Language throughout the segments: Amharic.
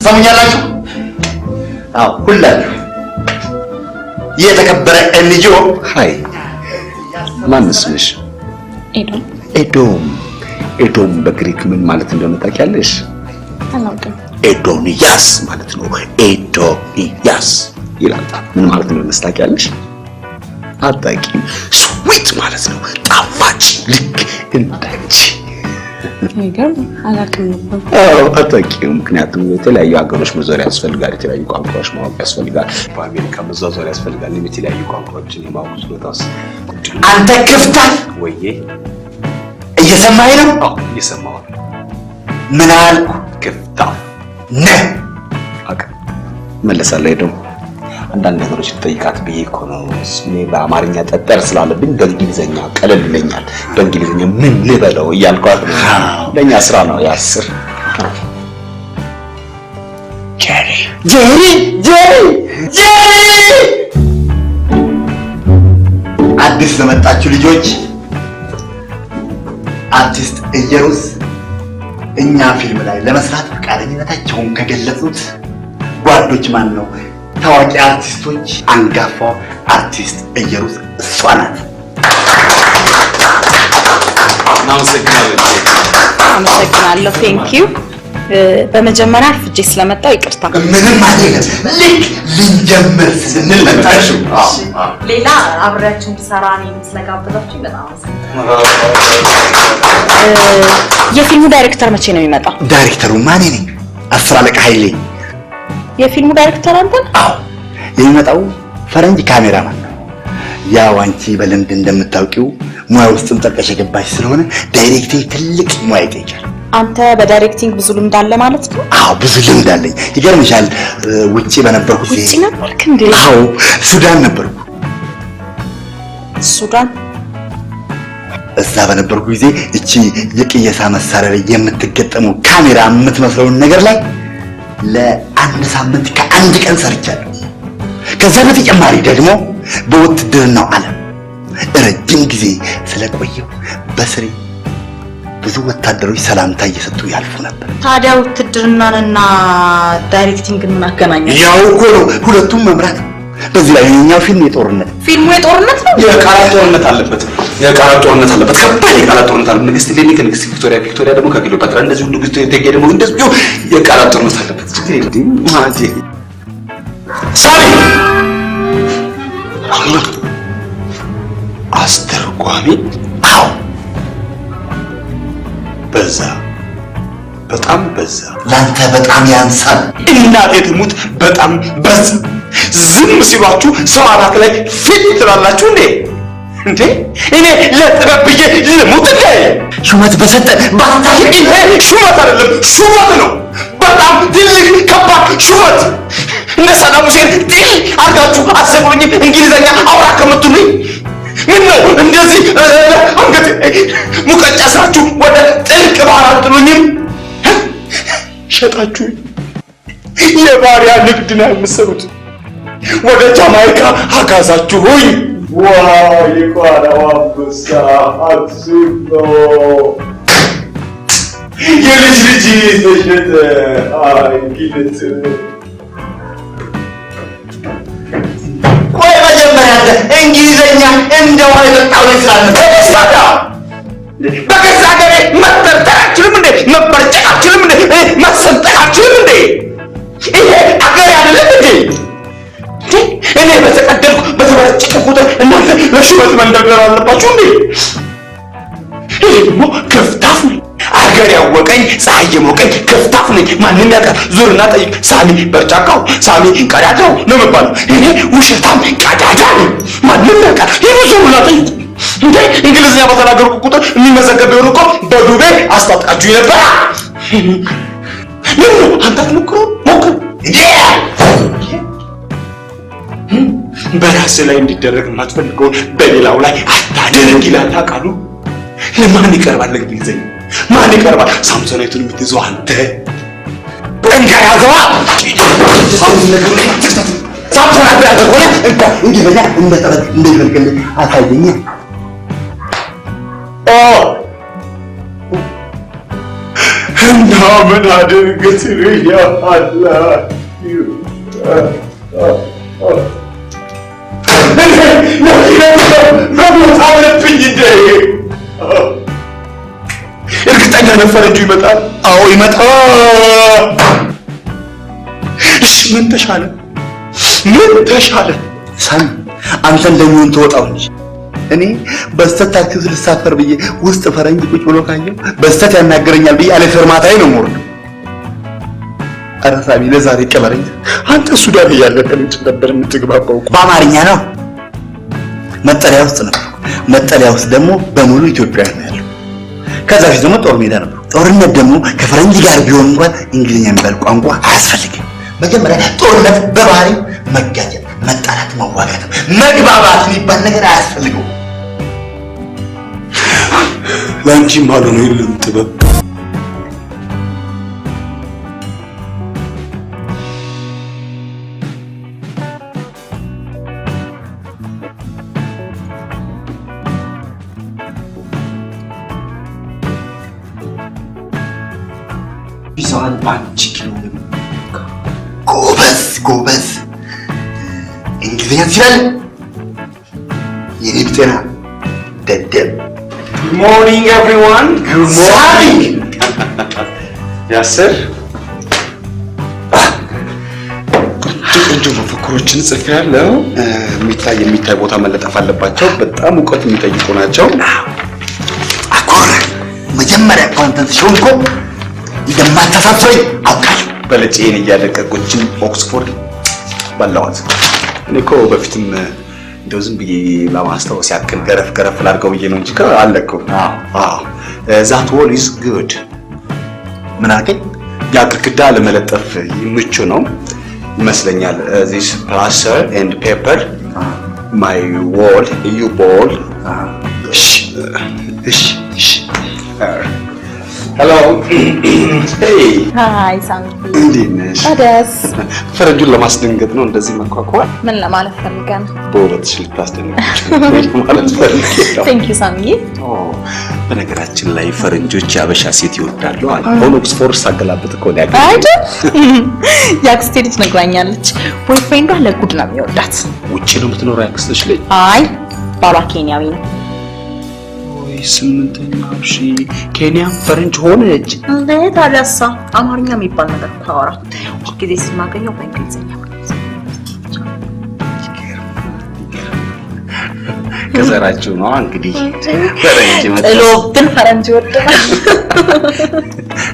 ሰምኛላችሁ? አዎ ሁላችሁ የተከበረ ኤንጂኦ ሃይ ማንስ ነሽ? ኤዶም በግሪክ ምን ማለት እንደሆነ ታውቂያለሽ? አላውቅም። ኤዶንያስ ማለት ነው። ኤዶንያስ ይላል። ምን ማለት እንደሆነ ታውቂያለሽ? አታውቂም? ስዊት ማለት ነው። ጣፋጭ ልክ እንዳንቺ። ነገር አላውቅም ነበር። አታውቂም? ምክንያቱም የተለያዩ ሀገሮች መዞር ያስፈልጋል፣ የተለያዩ ቋንቋዎች ማወቅ ያስፈልጋል። በአሜሪካ መዟዟር ያስፈልጋል። የተለያዩ ቋንቋዎችን የማወቅ ችሎታስ አንተ ክፍታል ወይዬ እየሰማኸኝ ነው? አዎ እየሰማሁ ነው። ምን አልኩ? ክፍታፍ ነህ። አቀ መለሳለሁ። ደግሞ አንዳንድ ነገሮች ልጠይቃት ብዬ እኮ ነው። እኔ በአማርኛ ጠጠር ስላለብኝ በእንግሊዘኛ ቀለል ይለኛል። በእንግሊዘኛ ምን ልበለው እያልኳት ነው። ለእኛ ስራ ነው ያስር ጄሪ አዲስ ለመጣችሁ ልጆች አርቲስት ኢየሩስ እኛ ፊልም ላይ ለመስራት ፈቃደኝነታቸውን ከገለጹት ጓዶች ማን ነው? ታዋቂ አርቲስቶች አንጋፋው አርቲስት ኢየሩስ እሷ ናት። አመሰግናለሁ። ቴንክ ዩ። በመጀመሪያ አርፍጄ ስለመጣሁ ይቅርታ። ምንም አይደለም። ልክ ልንጀምር ስንል መጣችሁ። ሌላ አብሬያችሁ እንድሰራ እኔን ስለጋበዛችሁ በጣም አመሰግናለሁ። የፊልሙ ዳይሬክተር መቼ ነው የሚመጣው? ዳይሬክተሩ ማን ነኝ? አስር አለቃ ኃይሌ። የፊልሙ ዳይሬክተር አንተ? አዎ። የሚመጣው ፈረንጅ ካሜራማን ነው። ያው አንቺ በልምድ እንደምታውቂው ሙያ ውስጥም ጠልቀሽ የገባሽ ስለሆነ ዳይሬክቲንግ ትልቅ ሙያ ይጠይቃል። አንተ በዳይሬክቲንግ ብዙ ልምድ አለ ማለት ነው? አዎ ብዙ ልምድ አለኝ። ይገርምሻል፣ ውጪ በነበርኩ ጊዜ ውጪ ነበርክ እንዴ? አዎ ሱዳን ነበርኩ። ሱዳን? እዛ በነበርኩ ጊዜ እቺ የቅየሳ መሳሪያ ላይ የምትገጠመው ካሜራ የምትመስለውን ነገር ላይ ለአንድ ሳምንት ከአንድ ቀን ሰርቻለሁ። ከዛ በተጨማሪ ደግሞ በውትድርናው ዓለም ረጅም ጊዜ ስለቆየው በስሬ ብዙ ወታደሮች ሰላምታ እየሰጡ ያልፉ ነበር። ታዲያ ውትድርናንና ዳይሬክቲንግን ምን አገናኘው? ያው እኮ ነው ሁለቱም መምራት። በዚህ ላይ የኛው ፊልም ፊልሙ የጦርነት ነው። የቃላት ጦርነት አለበት። ከባድ የቃላት ጦርነት አለበት። ንግስት ሌኒ ከንግስት ቪክቶሪያ ደግሞ ከክሊዮፓትራ እንደዚሁ ንግስት እቴጌ ደግሞ እንደዚሁ የቃላት ጦርነት አለበት። ሳሚ አስተርጓሚ? አዎ በጣም በዛ። ላንተ በጣም ያንሳል። እናቴ ትሙት በጣም በዛ። ዝም ሲሏችሁ ሰው አራት ላይ ፊት ትላላችሁ እንዴ? እኔ ለጥበብ ብዬ ልሙት እንዴ? ሹመት በሰጠን ባታሽ። ይሄ ሹመት አይደለም፣ ሹመት ነው። በጣም ትልቅ ከባድ ሹመት። እነ ሳዳም ሁሴን ጥል አድርጋችሁ አሰብሉኝ እንግሊዘኛ አውራ ከምትሉኝ ምን ነው እንደዚህ አንገት ሙቀጫ ስራችሁ ወደ ጥልቅ ባህር አጥሉኝም? ሸጣችሁ የባሪያ ንግድ ነው የምትሰሩት። ወደ ጃማይካ አጋዛችሁኝ። ዋይ ቋራው አንበሳ አትሱቶ የልጅ ተሸጠ። አይ ጊልት ቆይ መጀመሪያ እንግሊዘኛ እንደው አይጠጣው ይችላል። በገዛ ሀገሬ መተርተራችሁም እንዴ? መበርጨቃችሁም እንዴ? መሰንጠቃችሁም እንዴ? ይሄ አገር አይደለም እንዴ? እኔ በተቀደልኩ በተበረጨቀ ቁጥር እናንተ ለሹመት መንደርደር አለባችሁ እንዴ? ይሄ ደግሞ ከፍታፉ አገር ያወቀኝ ፀሐይ የሞቀኝ ከፍታፉ ነኝ። ማንም ያውቃል። ዙርና ጠይቅ። ሳሚ በርጫቃው፣ ሳሚ ቀዳዳው ነው የሚባለው። እኔ ውሸታም ቀዳዳ ነኝ። ማንም ያውቃል። ዙርና ጠይቁ እንዴ። እንግሊዝኛ በተናገርኩ ቁጥር የሚመዘገብ ቢሆን እኮ በዱቤ አስታጥቃችሁ ነበር። ምን ነው አንተ ሞክር በራስ ላይ እንዲደረግ የማትፈልገው በሌላው ላይ አታደርግ ይላል ቃሉ። ለማን ይቀርባል እንግሊዘኛ? ማን ይቀርባል? ሳምሶናይቱን የምትይዘው አንተ እንግሊዘኛ እንደተበልከለ አታይኝ። እና ምን አድርግ ትለኛለህ? መሞት አለብኝ እንደ እርግጠኛ ነህ ፈረንጁ ይመጣል? አዎ ይመጣል። እሺ ምን ተሻለ? ምን ተሻለ? ሳሚ አንተ እንደሚሆን ተወጣው እንጂ እኔ በስተት ታክሲ ልሳፈር ብዬ ውስጥ ፈረንጅ ቁጭ ብሎ ካየው በስተት ያናገረኛል ብዬ አለ ፈርማታዬ ነው ሞር ኧረ ሳሚ ለዛሬ ቀበረኝ። አንተ ሱዳን እያለህ ከልጅ ነበር የምትግባባው? በአማርኛ ነው። መጠለያ ውስጥ ነው። መጠለያ ውስጥ ደግሞ በሙሉ ኢትዮጵያውያን ነው ያለው። ከዛ ፊት ደግሞ ጦር ሜዳ ነበር። ጦርነት ደግሞ ከፈረንጅ ጋር ቢሆን እንኳን እንግሊዝኛ የሚባል ቋንቋ አያስፈልግም። መጀመሪያ ጦርነት በባህሪ መጋጨት፣ መጣላት፣ መዋጋት፣ መግባባት የሚባል ነገር አያስፈልገው። ለአንቺም አልሆነ የለም ጥበብ ቢዛን ባንቺ ኪሎ ጎበዝ ጎበዝ እንግሊዝኛ ትችላለህ? የኔ ጤና ደደብ። Good morning everyone. Good morning. Yes sir. ቆንጆ መፈክሮችን ጽፌያለሁ። የሚታይ ቦታ መለጠፍ አለባቸው። በጣም እውቀት የሚጠይቁ ናቸው። አኮረ መጀመሪያ ኮንተንት ሾንኮ እንደማታሳፍረኝ አውቃለሁ። በለጭን እያለቀቆችን ኦክስፎርድ ባላዋት እኔ እኮ በፊትም እንደው ዝም ብዬ ለማስታወስ ያክል ገረፍ ላድርገው ብዬ ነው እንጂ አለቀው። ዛት ዎል ኢዝ ጉድ። ምን አልከኝ? ያ ግድግዳ ለመለጠፍ ምቹ ነው ይመስለኛል። ዚስ ፕላስተር ኤንድ ፔፐር ማይ ዎል ዩ ቦል። እሺ ሄሎ ሄይ ሃይ ሳሚ እንዴት ነሽ? ታዲያስ ፈረንጁን ለማስደንገጥ ነው እንደዚህ መኳኳል? ምን ለማለት ፈልገህ ነው? በሁለት ሽል ታስደንግጭ ማለት ፈልጌ ነው። ቴንክ ዩ ሳሚ። በነገራችን ላይ ፈረንጆች ያበሻ ሴት ይወዳሉ አለ። አሁን ኦክስፎርድ ሳገላብጥ እኮ ነው ያገኘው አይደል? ያክስቴ ልጅ ነግራኛለች። ቦይፍሬንዷ ለጉድ ነው የሚወዳት። ውጪ ነው የምትኖረው ያክስትሽ ልጅ? አይ ባሏ ኬንያዊ ነው። ስምንተኛው ኬንያ ፈረንጅ ሆነች እንዴ? ታዲያሳ አማርኛ የሚባል ነገር ታወራ ጊዜ ስናገኘው በእንግሊዝኛ ከዘራችሁ ነው እንግዲህ ፈረንጅ ጥሎብን ፈረንጅ ወደ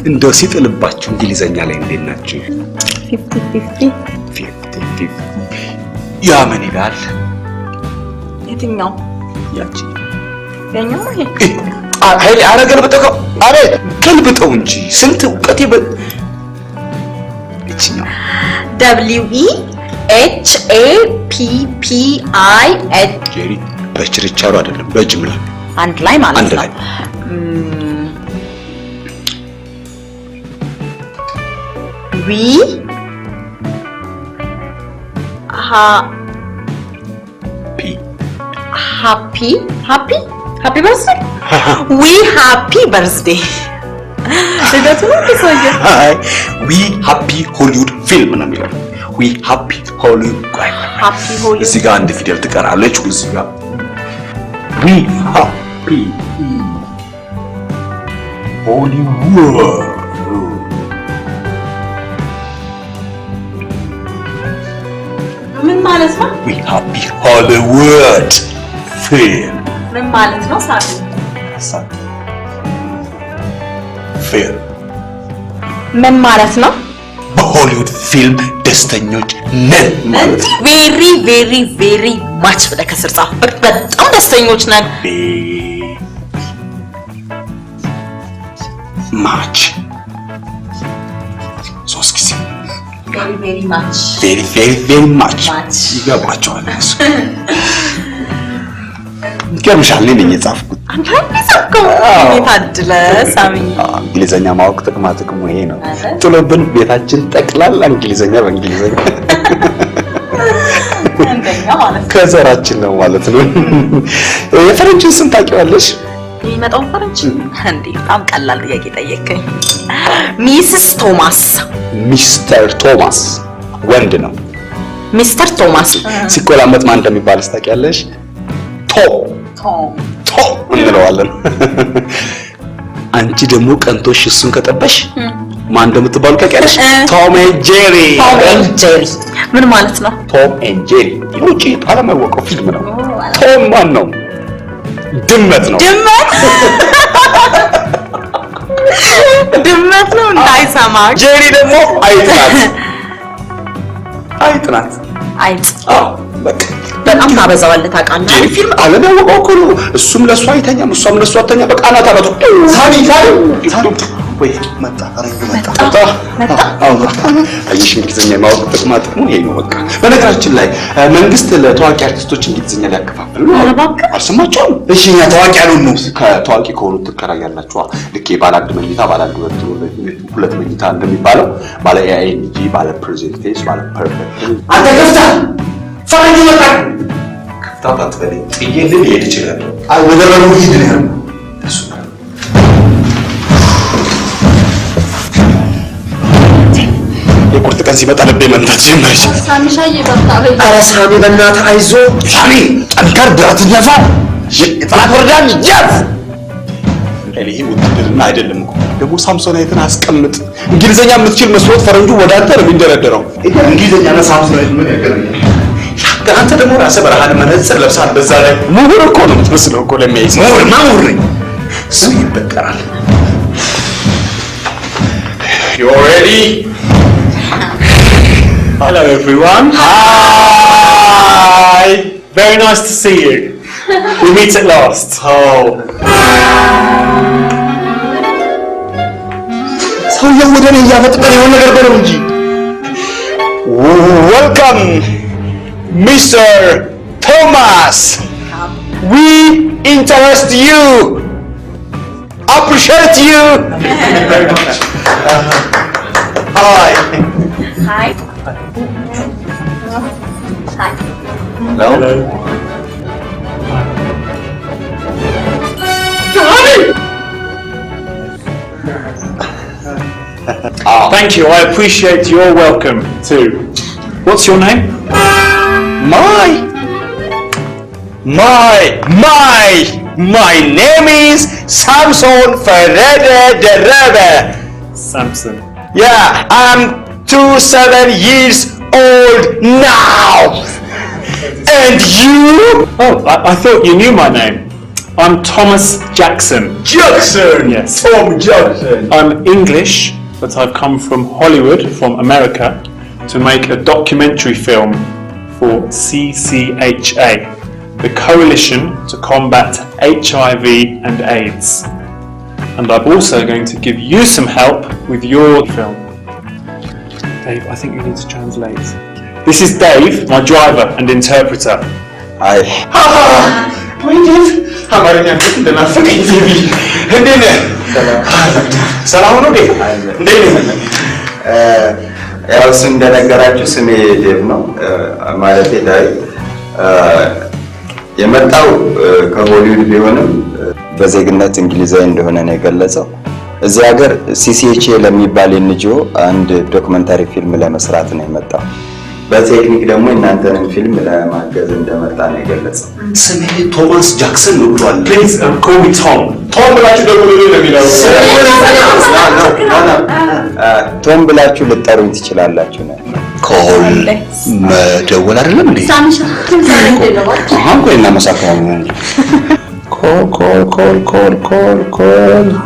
እንደው ሲጥልባችሁ እንግሊዝኛ ላይ እንዴት ናችሁ? 50-50 ያ ምን ይላል? የትኛው ያቺ የኛው ይሄ ኃይሌ አረገን በተቀው አረ ገልብጠው እንጂ ስንት እውቀቴ እቺኛው WEHAPPIH ጄሪ በችርቻሩ አይደለም በጅምላ አንድ ላይ ማለት ነው። ዊ ሃፒ በርዝዴይ ዊ ሃፒ በርዝዴይ ልደቱ ነው ሰውዬ። አይ ዊ ሃፒ ሆሊውድ ፊልም ነው የሚለው። ዊ ሃፒ ሆሊውድ እዚህ ጋር አንድ ፊደል ትቀራለች። እዚህ ጋር ዊ ሃፒ ሆሊውድ ምን ማለት ነው? ዊ ሃፒ ሆሊውድ ፊልም ምን ማለት ነው? ሳሚ ፊልም ምን ማለት ነው? በሆሊውድ ፊልም ደስተኞች ነን ማለት ነው። ቬሪ ቬሪ ቬሪ ማች ብለህ ከስር ጻፍ። በጣም ደስተኞች ነን። ማች ሶስት ጊዜ ቬሪ ቬሪ ማች ቬሪ ቬሪ ቬሪ ማች ይገባቸዋል። ገምሻል ነኝ የጻፍኩት። አንተ ጻፍከው? የታድለ ሳሚ። እንግሊዘኛ ማወቅ ጥቅሙ ይሄ ነው። ጥሎብን ቤታችን ጠቅላላ እንግሊዘኛ በእንግሊዘኛ እንደኛ ማለት ነው። ከዘራችን ነው ማለት ነው። የፈረንጅን ስም ታውቂዋለሽ? የሚመጣው ፈረንጅ እንዴ? በጣም ቀላል ጥያቄ ጠየቀኝ። ሚስስ ቶማስ። ሚስተር ቶማስ ወንድ ነው። ሚስተር ቶማስ ሲቆላመጥ ማን እንደሚባል ታውቂያለሽ? ቶም እንለዋለን። አንቺ ደግሞ ቀንቶሽ እሱን ከጠበሽ ማን እንደምትባሉ ታውቂያለሽ? ቶም ኤንድ ጄሪ። ምን ማለት ነው? ቶም ኤንድ ጄሪ ውጪ ዓለም ያወቀው ፊልም ነው። ቶም ማን ነው? ድመት ነው። ድመት ነው እንዳይሰማ። ጄሪ ደግሞ አይጥ ናት። በቃ በጣም ታበዛዋለህ ታውቃለህ። ጄሪ ፊልም ዓለም ያወቀው እኮ ነው። እሱም ለእሷ አይተኛም፣ እሷም ለእሱ አትተኛ። በቃ አናት ሳሚ ወይ መጣ። አየሽ እንግሊዝኛ የማወቅ ጥቅሙ ይሄ ነው። በቃ በነገራችን ላይ መንግስት ለታዋቂ አርቲስቶች እንግሊዝኛ ሊያከፋፍል ነው። አልሰማችሁም? እሺ እኛ ታዋቂ ያልሆኑ ከታዋቂ ከሆኑት ትከራያላችሁ። ልክ ባለ አንድ መኝታ፣ ባለ ሁለት መኝታ እንደሚባለው ባለ ኤአይኤንጂ፣ ባለ ፕሬዘንቴሽን፣ ባለ ፐርፌክት። አንተ ከፍታ ፈረንጅ መጣ ከፍታ አትበለኝ። ጥዬልህ ልሄድ እችላለሁ። ወደ በሩ ሂድ ነው እሱ የቁርጥ ቀን ሲመጣ ልቤ መንታት ጀመረች። ኧረ ሳሚ በእናትህ አይዞህ ሳሚ፣ ጠንከር ብረት ነፋ፣ የጠላት ወረዳን ያዝ። ይሄ ውትድርና አይደለም እኮ ደግሞ ሳምሶናይትን አስቀምጥ። እንግሊዘኛ የምትችል መስሎት ፈረንጁ ወደ አንተ ነው የሚንደረደረው። እንግሊዘኛ እና ሳምሶናይት ምን ያገናኛል? አንተ ደግሞ ራስህ በረሃን መነጽር ለብሳል። በዛ ላይ ምሁር እኮ ነው የምትመስለው እኮ ለሚያይ ሰው። ምሁር ነኝ። እሱ ይበቀራል። You ready? Hello everyone. Hi. Very nice to see you. We meet at last. ሰውየው ወደ እኔ እያፈጠጠ የሆነ ነገር በለው እንጂ። Welcome, Mr. Thomas. We interest you. Appreciate you. Thank you very much. Hi. Hi. Hello. Thank you. I appreciate your welcome too. What's your name? My name is Samson Ferreira Derebe. Samson. Yeah, I'm 27 years old now. And you? Oh, I thought you knew my name. I'm Thomas Jackson. Jackson. Yes. Tom Jackson. I'm English, but I've come from Hollywood, from America, to make a documentary film for CCHA, the Coalition to Combat HIV and AIDS. And I'm also going to give you some help with your film. Dave, I think you need to translate. This is Dave, my driver and interpreter. Hi. Dave. አማርኛ እንደናፈቀኝ ቲቪ እንዴት ነህ? ሰላም ነው ዴቭ? እንዴት ነህ? ያው ስም እንደነገራችሁ ስሜ ዴቭ ነው። ማለቴ ዳዊት የመጣው ከሆሊውድ ቢሆንም በዜግነት እንግሊዛዊ እንደሆነ ነው የገለጸው። እዚህ ሀገር ሲሲኤችኤ ለሚባል ኤንጂኦ አንድ ዶክመንታሪ ፊልም ለመስራት ነው የመጣው። በቴክኒክ ደግሞ እናንተንም ፊልም ለማገዝ እንደመጣ ነው የገለጸው። ስሜ ቶማስ ጃክሰን ነው ብሏል። Please call me Tom. ቶም ብላችሁ ደውሉ ነው የሚለው። ቶም ብላችሁ ልጠሩኝ ትችላላችሁ ነው። ኮል መደወል አይደለም እንዴ? አሁን ቆይ እናመሳክራለን።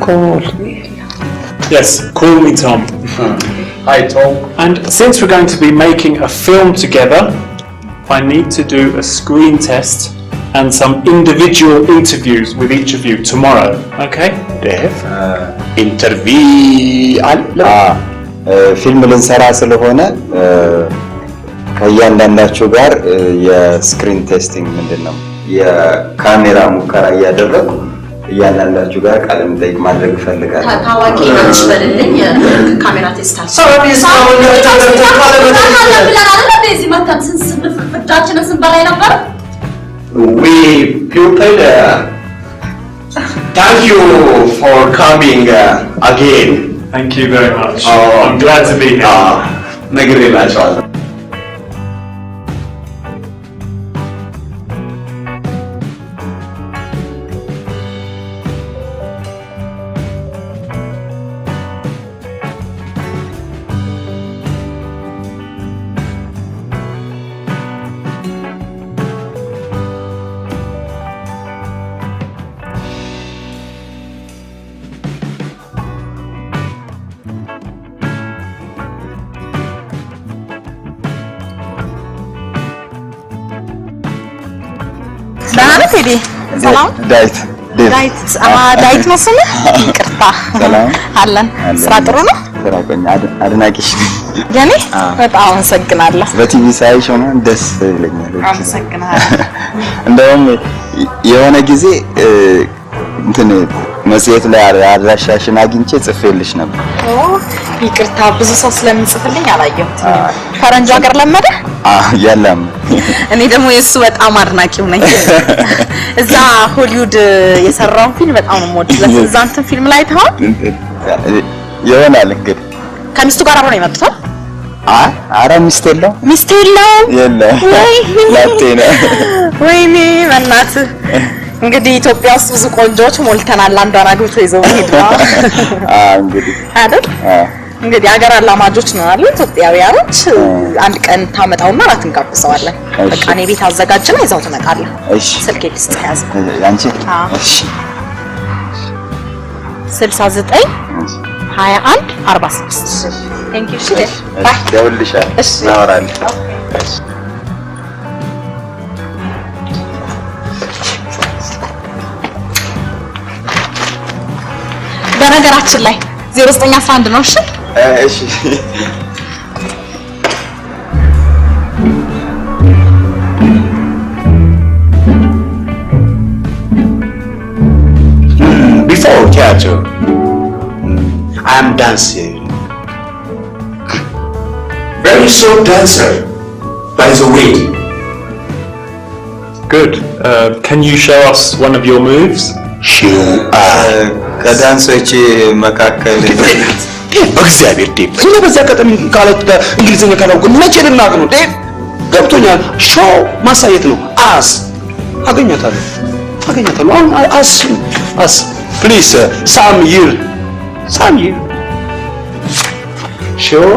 ኮል Yes, call me Tom. Hi Tom. And since we're going to be making a film together, I need to do a screen test and some individual interviews with each of you tomorrow. Okay? Dave, interview አለ። ፊልም ልንሰራ ስለሆነ ከእያንዳንዳችሁ ጋር የስክሪን ቴስቲንግ ምንድነው የካሜራ ሙከራ እያደረጉ እያንዳንዳችሁ ጋር ቃለ መጠይቅ ማድረግ እፈልጋለሁ። ታዋቂ ነሽ በልልኝ ካሜራ ቴስት We people thank you for coming again. Thank you very much. I'm glad to be here. ነግሬላቸዋለሁ። ቴዲ ሰላም ዳዊት ዳዊት መሰለህ? ይቅርታ አለን። ስራ ጥሩ ነው? አድናቂሽ የኔ በጣም አመሰግናለሁ። በቲቪ ሳይሽ ሆነ ደስ ይለኛል። አመሰግናለሁ። እንደውም የሆነ ጊዜ እንትን መጽሔት ላይ አድራሻሽን አግኝቼ ጽፌልሽ ነበር። ይቅርታ ብዙ ሰው ስለሚጽፍልኝ አላየሁትም። ፈረንጅ ሀገር ለመደ የለም። እኔ ደግሞ የእሱ በጣም አድናቂው ነኝ። እዛ ሆሊውድ የሰራውን ፊልም በጣም ነው የምወድለት። እዛ እንትን ፊልም ላይ ታውን ይሆናል እንግዲህ ከሚስቱ ጋር አብረው ነው የመጡት። ኧረ ሚስት የለው የለም። ላጤ ነው። ወይኔ በእናትህ እንግዲህ ኢትዮጵያ ውስጥ ብዙ ቆንጆዎች ሞልተናል። አንዷን አግብቶ ይዘው ሄዱ እንግዲህ አይደል? እንግዲህ ሀገር አላማጆች ነው አይደል? ኢትዮጵያውያኖች አንድ ቀን ታመጣውና እራት እንጋብዘዋለን። በቃ እኔ ቤት አዘጋጅና ይዘው ትመጣለህ። እሺ ስልኬ ልስጥ ያዝ። አንቺ እሺ 69 21 46 ቴንክ ዩ። እሺ ባይ ደውልልሻለሁ። እሺ እናወራለን። እሺ በነገራችን ላይ 0911 ነው። እሺ እሺ Before theater, I am dancing. Very short dancer, by the way. Good. Can you show us one of your moves? Show ከዳንሶች መካከል እግዚአብሔር ዴቭ እኔ በዚያ አጋጣሚ ካለት እንግሊዝኛ ካላውቅ መቼ ልናቅ ነው? ዴቭ ገብቶኛል። ሾው ማሳየት ነው። አገኛታለሁ አሁን አስ ፕሊዝ ሳም ይር ሾው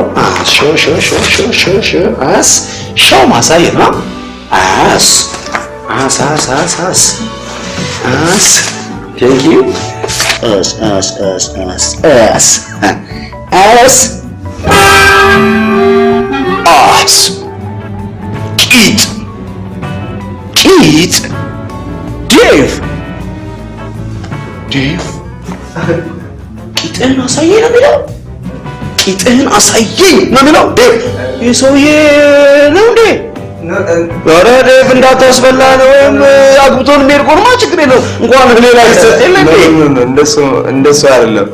ማሳየት ነው። ቴንክ ዩ ቂጥ ዴቭ ቂጥህን አሳየኝ ነው የሚለው። ቂጥህን አሳየኝ ነው የሚለው። ዴቭ ይህ ሰውዬ ነው እንዴ? ኧረ ዴቭ እንዳታስበላ ነው። ወይም አግብቶን የሚሄድ ከሆነማ ችግር የለውም። እንኳን ሌላ ይሰጥ የለ እንደሱ አይደለም።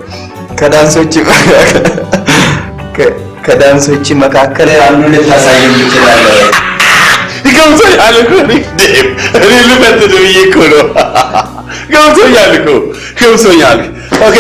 ከዳንሶች መካከል አንዱ ልታሳየኝ ትችላለህ? ገብቶኛል እኮ ዴቭ፣ እኔ ልፈትህ ብዬ እኮ ነው። ገብቶኛል። ኦኬ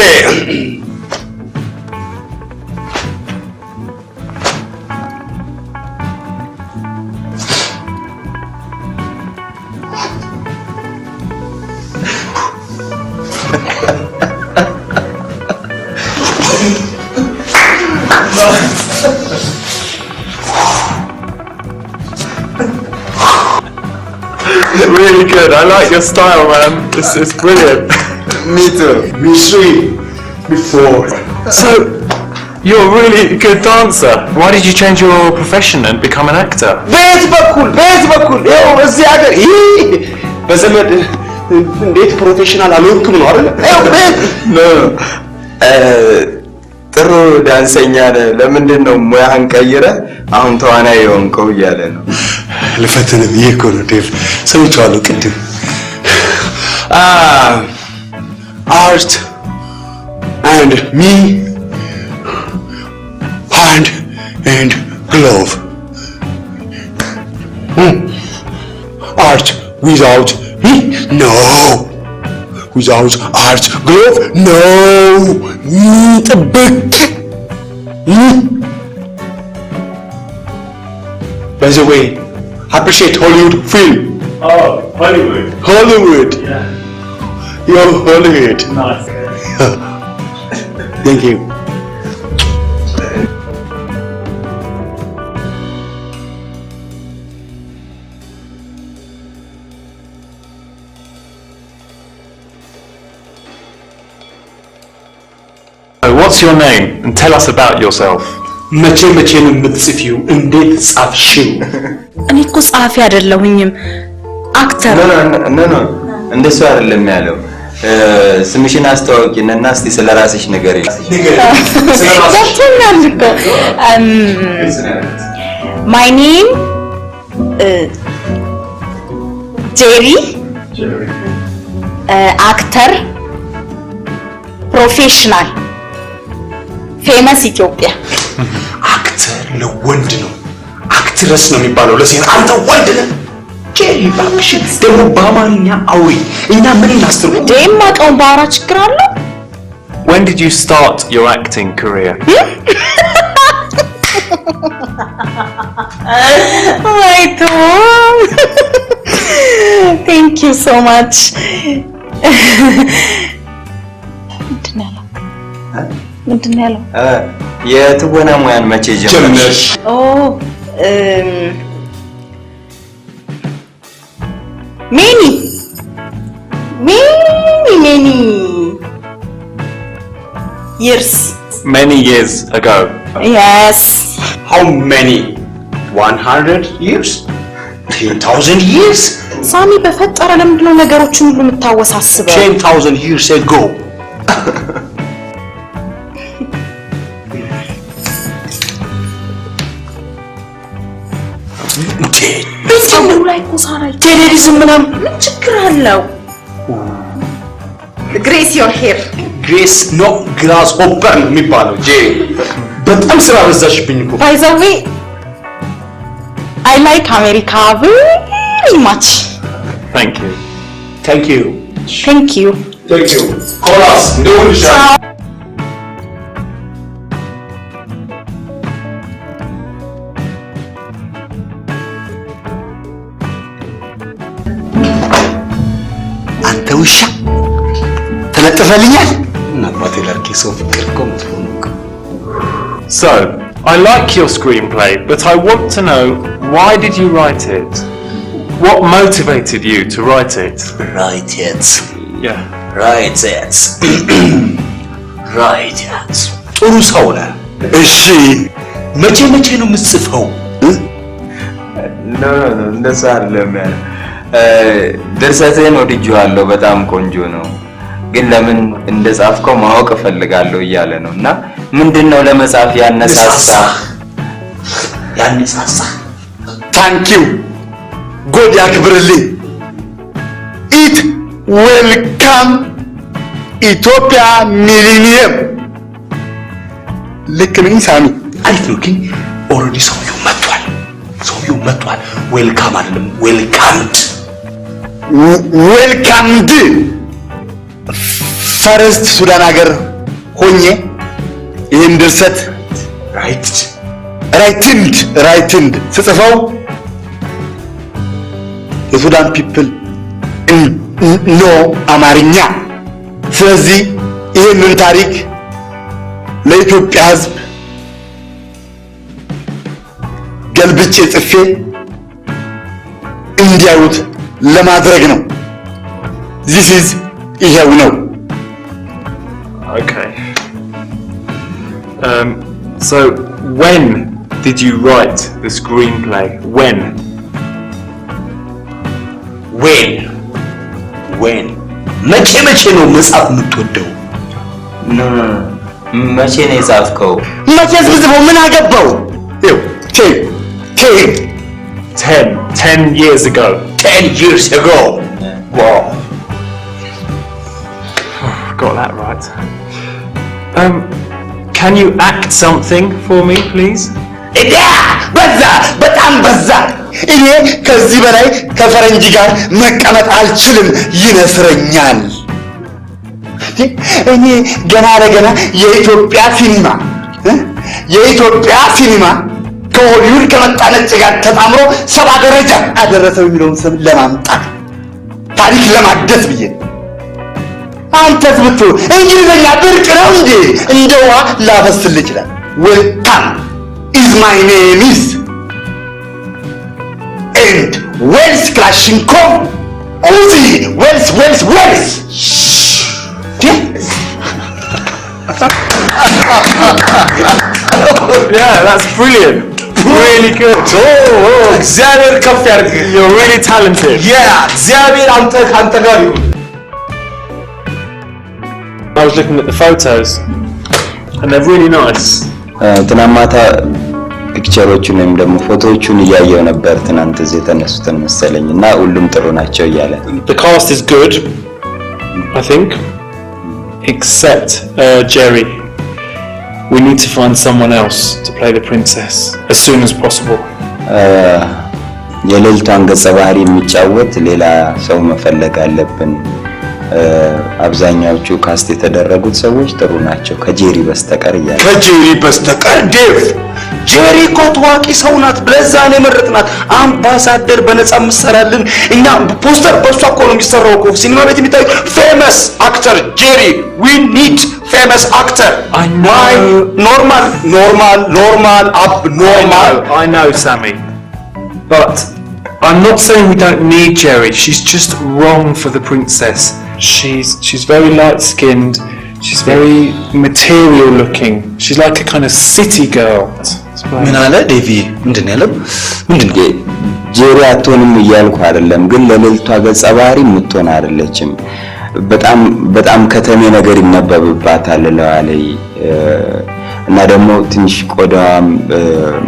Really good. I like your style, man. It's brilliant. Me too. Me three, me four. So, you're a really good dancer. Why did you change your profession and become an actor? በየት በኩል ይኸው እዚህ ሀገር ይህ በዘመድ እንዴት ፕሮፌሽናል አልሆንክም ነው አይደል? ጥሩ ዳንሰኛ ነህ፣ ለምንድን ነው ሙያህን ቀይረህ አሁን ተዋናይ የሆንከው እያለ ነው። ልፈትን ብዬ እኮ ነው ዴቭ፣ ሰምቼዋለሁ ቅድም። አርት and me hand and glove. Art without me? No. without arch glove? No. ጥብቅ By the way, appreciate Hollywood film. Oh, Hollywood. Hollywood. Yeah. You're Hollywood. Nice. Thank you. What's your name? And tell us about yourself. መቼ ነው የምትጽፊው? እንዴት ጻፍሽው? እኔ እኮ ጸሐፊ አይደለሁኝም አክተር። ኖ እንደሱ አይደለም ያለው። ስምሽን አስተዋውቂንና እስቲ ስለራስሽ ንገሪኝ። ገብቶኛል እኮ my name Jerry actor professional famous ኢትዮጵያ አክተር ለወንድ ነው፣ አክትረስ ነው የሚባለው ለሴት። አንተ ወንድ ነህ ጄሪ፣ እባክሽ ደግሞ በአማርኛ አውሪ፣ እኛ ምን እናስተርጉም? የማውቀውን ባወራ ችግር አለው? When did you start your acting career? My Tom. Thank you so much. ምንድን ነው ያለው? የትወና ሙያን መቼ ጀመርሽ? many years. Many years ago. Yes. How many? 100 years? 10,000 years? ሳሚ በፈጠረ ለምንድን ነው ነገሮችን ሁሉ የምታወሳስበው? 10,000 years ago. በፀጉሩ ላይ ኮሳራ ቴሌቪዥን ምናምን ምን ችግር አለው? ግሬስ ዮር ሄር ግሬስ ኖ ግራስ ሆፐር ነው የሚባለው። ጄ በጣም ስራ በዛሽብኝ እኮ። ባይ ዘ ዌይ አይ ላይክ አሜሪካ very much. Thank you. Thank you. Thank you. Thank you. Call us. እንደውልሻለሁ። አንተ ውሻ ተለጥፈልኛል። እና አባቴ ላርኪ ሰው ፍቅር እኮ መጥፎ ነው። So, I like your screenplay, but I want to know, why did you write it? What motivated you to write it? Write it. Yeah. Write it. Write it. ጥሩ ሰው ነህ። እሺ መቼ ነው የምትጽፈው? ኖ እንደዛ አይደለም ያለ። ድርሰትህን ወድጄዋለሁ፣ በጣም ቆንጆ ነው፣ ግን ለምን እንደጻፍከው ማወቅ እፈልጋለሁ እያለ ነው። እና ምንድነው ለመጻፍ ያነሳሳ? ታንክ ዩ ጎድ ያክብርልኝ። ኢት ዌልካም ኢትዮጵያ ሚሊኒየም። ልክ ነኝ ሳሚ? አሪፍ ነው። ግን ኦልሬዲ ሰውየው መጥቷል። ዌልካም አይደለም ዌልካምድ ፈረስት ሱዳን ሀገር ሆኜ ይህን ድርሰት ራይትንድ ስጽፈው የሱዳን ፒፕል ኖ አማርኛ። ስለዚህ ይህንን ታሪክ ለኢትዮጵያ ሕዝብ ገልብጬ ጽፌ እንዲያዩት ለማድረግ ነው። ይሄው ነው። Okay. So, when did you write the screenplay? When? መቼ ነው መጽሐፍ የምትወደው? መቼ ነው የጻፍከው? መቼ ዝብዝበው ምን አገባው? ይኸው 10 years ago. 10 years ago. Wow. Got that right. Can you act something for me, please? በጣም በዛ። እኔ ከዚህ በላይ ከፈረንጅ ጋር መቀመጥ አልችልም፣ ይነስረኛል። እኔ ገና ለገና የኢትዮጵያ ሲኒማ ከሆሊውድ ከመጣ ነጭ ጋር ተጣምሮ 70 ደረጃ አደረሰው የሚለውን ስም ለማምጣት ታሪክ ለማደስ ብዬ አንተስ ብትሆን እንግሊዘኛ ብርቅ ነው እንዴ? እንደ ውሃ ላፈስልህ ይችላል። ዌልካም ኢዝ ማይ ኔም ኢዝ ኤንድ ዌልስ ክላሽንኮቭ ኡዚ ዌልስ Yeah, that's brilliant. Really good. Oh, እግዚአብሔር ከፍ ያድርግ. You're really talented. Yeah, እግዚአብሔር አንተ ጋር ይሁን. I was looking at the photos and they're really nice. ትናንት ማታ ፒክቸሮቹን ወይም ደግሞ ፎቶዎቹን እያየው ነበር ትናንት እዚህ የተነሱትን መሰለኝ እና ሁሉም ጥሩ ናቸው እያለ The cast is good, I think, except Jerry. We need to find someone else to play the princess as soon as possible. የሌልቷን ገጸ ባህሪ የሚጫወት ሌላ ሰው መፈለግ አለብን። አብዛኛዎቹ ካስት የተደረጉት ሰዎች ጥሩ ናቸው ከጄሪ በስተቀር እያለ ከጄሪ በስተቀር ዴቭ ጄሪ እኮ ታዋቂ ሰው ናት። ለዛ ነው የመረጥናት። አምባሳደር በነፃ ምሰራልን እኛ ፖስተር በሷ እኮ ነው የሚሰራው እኮ ሲኒማ ቤት የሚታይ ፌመስ አክተር ጄሪ we need famous actor. I know. Normal abnormal. I know, Sammy. But I'm not saying we don't need Jerry. She's just wrong for the princess. She's very light-skinned. She's very material looking. She's like a kind of city girl. ምን አለ ዴቪ? ምንድን ነው ያለው? ምንድን ነው ጄሪ አትሆንም እያልኩ አይደለም፣ ግን ለሌልቷ ገጸ ባህሪ የምትሆን አይደለችም። በጣም ከተሜ ነገር ይነበብባታል ለዋለይ እና ደግሞ ትንሽ ቆዳዋም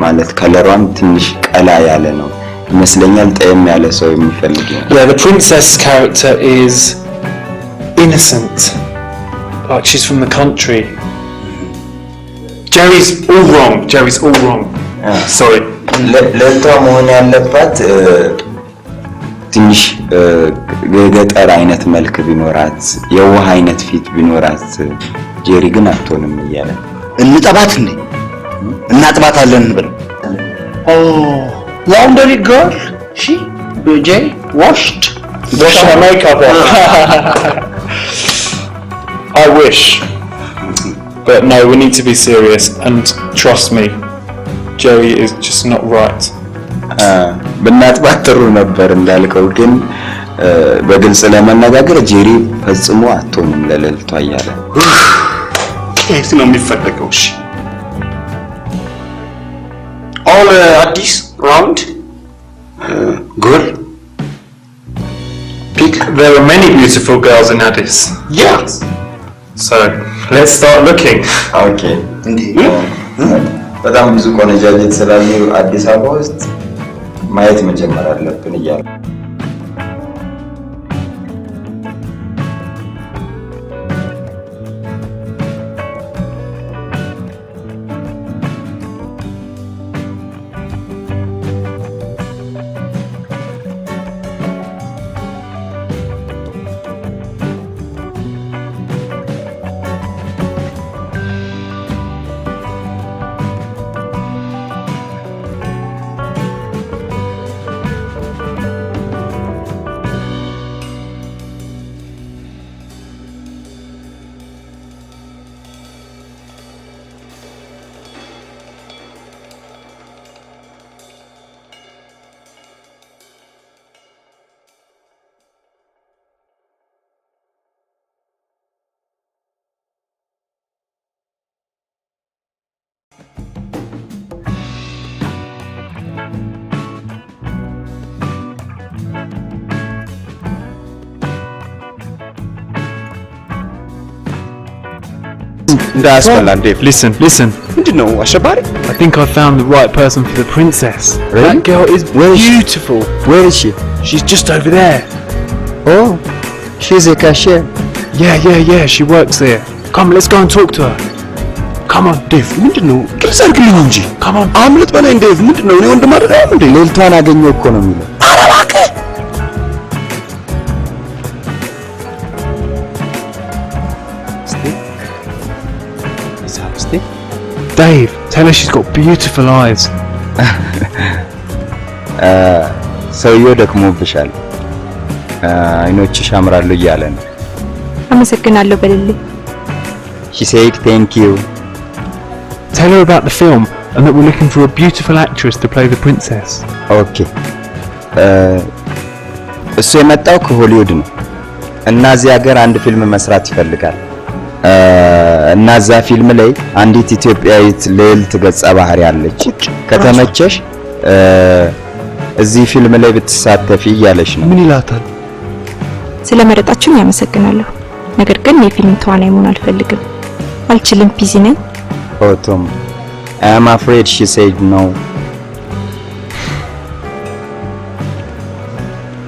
ማለት ከለሯም ትንሽ ቀላ ያለ ነው ይመስለኛል። ጠየም ያለ ሰው የሚፈልግ ነው። Yeah, the princess character is innocent, like she's from the country. Jerry's all wrong. Sorry. ለቷ መሆን ያለባት ትንሽ የገጠር አይነት መልክ ቢኖራት የውሃ አይነት ፊት ቢኖራት ጄሪ ግን አትሆንም እያለ እንጠባት እንዴ እናጥባታለን ብለው laundry girl she Jerry washed her makeup off. I wish, but no, we need to be serious and trust me, Jerry is just not right. በእናጥባት ጥሩ ነበር እንዳልከው፣ ግን በግልጽ ለመነጋገር ጄሪ ፈጽሞ አትሆንም ለሌልቷ እያለ ኬስ ነው የሚፈልገው። እሺ all አዲስ round girl pick. There are many beautiful girls in Addis. Yeah, so let's start looking. Okay. በጣም ብዙ ቆነጃጅት ስላሉ አዲስ አበባ ውስጥ ማየት መጀመር አለብን እያለ Dave, listen. ምንድነው አሸባሪ? I think I found the right person for the princess. Really? That girl is beautiful. Where is she? She's just over there. Oh, she's a cashier. Yeah, she works there. Come, let's go and talk to her. Come on, Dave. ምንድነው ድረስ አድርግልኝ እንጂ። Come on. አምልጥ በላይ ዴቭ። ምንድነው እኔ ወንድም አይደለም እንዴ? ሌልቷን አገኘው እኮ ነው የሚለው። ኧረ እባክህ Dave, tell her she's got beautiful eyes. ሰውየው ደክሞብሻል አይኖችሽ ያምራሉ እያለ ነው። አመሰግናለሁ በልልኝ። She said thank you. Tell her about the film and that we're looking for a beautiful actress to play the princess. Okay. እሱ የመጣው ከሆሊውድ ነው እና እዚህ ሀገር አንድ ፊልም መስራት ይፈልጋል እና እዛ ፊልም ላይ አንዲት ኢትዮጵያዊት ልዕልት ገጸ ባህሪ ያለች ከተመቸሽ እዚህ ፊልም ላይ ብትሳተፊ እያለሽ ነው። ምን ይላታል? ስለመረጣችሁኝ አመሰግናለሁ። ነገር ግን የፊልም ተዋናይ መሆን አልፈልግም። አልችልም፣ ቢዚ ነኝ። ቶም I am afraid she said no.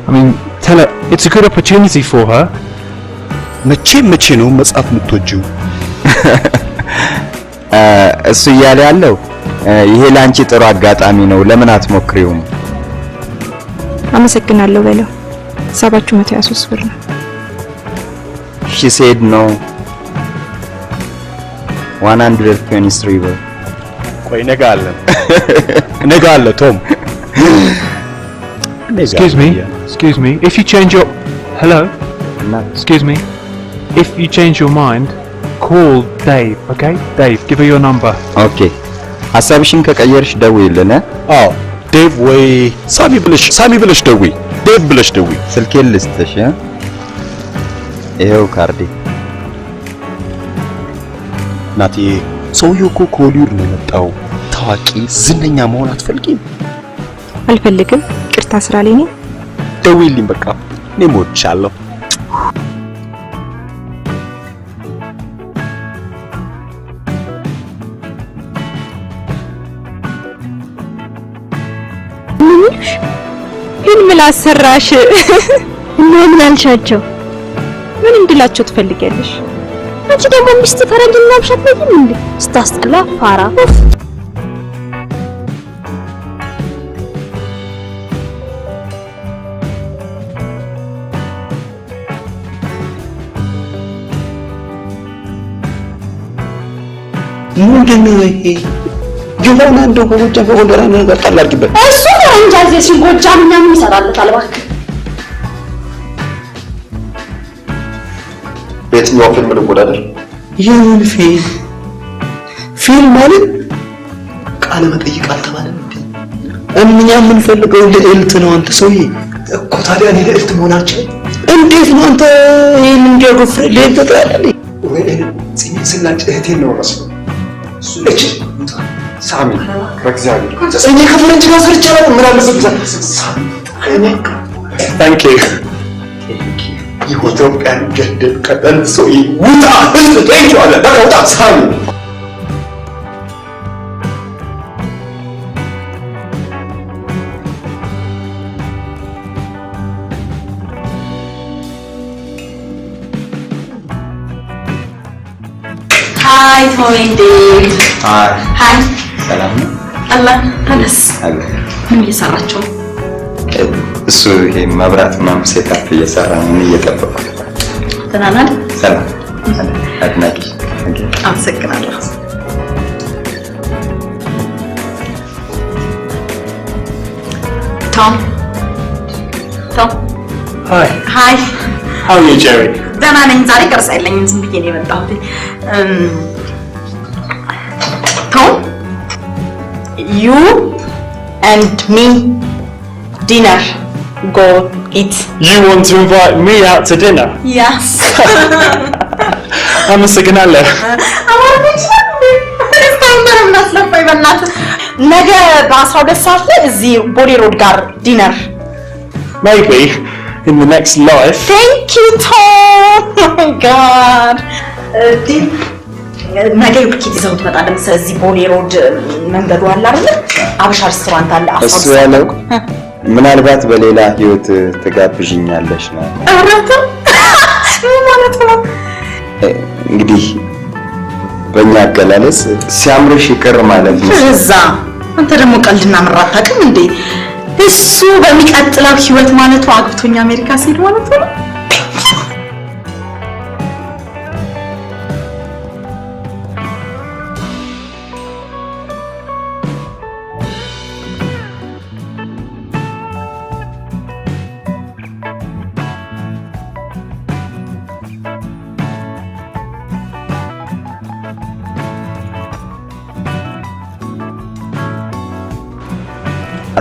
I mean, tell her it's a good opportunity for her. መቼ ነው መጽሐፍ የምትወጂው? እሱ እያለ ያለው ይሄ ላንቺ ጥሩ አጋጣሚ ነው፣ ለምን አትሞክሪውም? አመሰግናለሁ በለው። ሂሳባችሁ 123 ብር ነው። She said no. 123 ብር። ቆይ ነገ አለ ቶም። Excuse me. If you change your hello. Excuse me. If you change your mind, call Dave, okay? Dave, give her your number. Okay. ሐሳብሽን ከቀየርሽ ደውይልን። አዎ ዴቭ ወይ ሳሚ ብለሽ ደውይ። ዴቭ ብለሽ ደውይ። ስልኬን ልስጥሽ። ይሄው ካርዴ። ናቲ ሰውዬው እኮ ከሆሊውድ ነው የመጣው። ታዋቂ ዝነኛ መሆን አትፈልጊም? አልፈልግም። ቅርታ ስራ ላይ ነኝ። ደውይልኝ በቃ። እኔም እወድሻለሁ። ፊልም ላሰራሽ እና ምን አልሻቸው? ምን እንድላቸው ትፈልጊያለሽ? አንቺ ደግሞ ሚስት ፈረንጅና ብሻት ነው እንዴ? ስታስጠላ ፋራ። ምንድነው ይሄ? የሆነ እንደው ጎጃም ጎንደር ነገር ጣል አድርጊበት። እሱ ፈረንጅ አዘሽ ጎጃምኛ ምን ይሰራለታል? እባክህ በየትኛው ፊልም ልወዳደር? የምን ፊልም ማለት ቃለ መጠይቅ አልተባለም እንዴ? እኛ የምንፈልገው ልዕልት ነው። አንተ ሰውዬ እኮ ታዲያ እኔ ልዕልት መሆናችን እንዴት ነው? አንተ ይሄን እንዲያጎፍ ልዕልት ትላለህ ወይ? ጽሜ ስላጭ እህቴን ነው መስሎ እሱ ልጅ ሳሚ በእግዚአብሔር እኔ ከፈረንጅ ጋር ሰርቻለሁ። ምን አለበት ሳሚ? Thank you. የኢትዮጵያን ገደል ቀጠን ሰው ውጣ ህዝብ ጠይቄዋለሁ። በቃ ውጣ ሳሚ። ሃይ ቶይንዴ ሃይ ሰላም ነው? አላህ ተነስ። አለ ምን እየሰራችሁ? እሱ ይሄ መብራት ምናምን ሴታፕ እየሰራ ነው እየጠበቁ። ተናናድ ሰላም አድናቂ። አመሰግናለሁ። ቶም Hi. ሃይ How are you, Jerry? ደህና ነኝ። ዛሬ ቅርጽ የለኝም፣ ዝም ብዬ ነው የመጣሁት። ቶም you and me dinner. Go eat. You want to invite me out to dinner? Yes. አመሰግናለሁ። ነገ በ12 ሰዓት ላይ እዚህ ቦሌ ሮድ ጋር ዲነር። Maybe in the next life. Thank you, Tom. Oh my God. ነገ ብርኬት ይዘው ትመጣለህ መሰለህ። እዚህ ቦሌ ሮድ መንገዱ አለ አይደል? አበሻ ሬስቶራንት አለ። እሱ ያለው ምናልባት በሌላ ህይወት ትጋብዥኛለሽ ነው። አራታ ማለት ነው እንግዲህ በእኛ አገላለጽ ሲያምርሽ ይቅር ማለት ነው። እዛ አንተ ደግሞ ቀልድና ምራት አታውቅም እንዴ? እሱ በሚቀጥለው ህይወት ማለቱ አግብቶኝ አሜሪካ ሲሄድ ማለት ነው።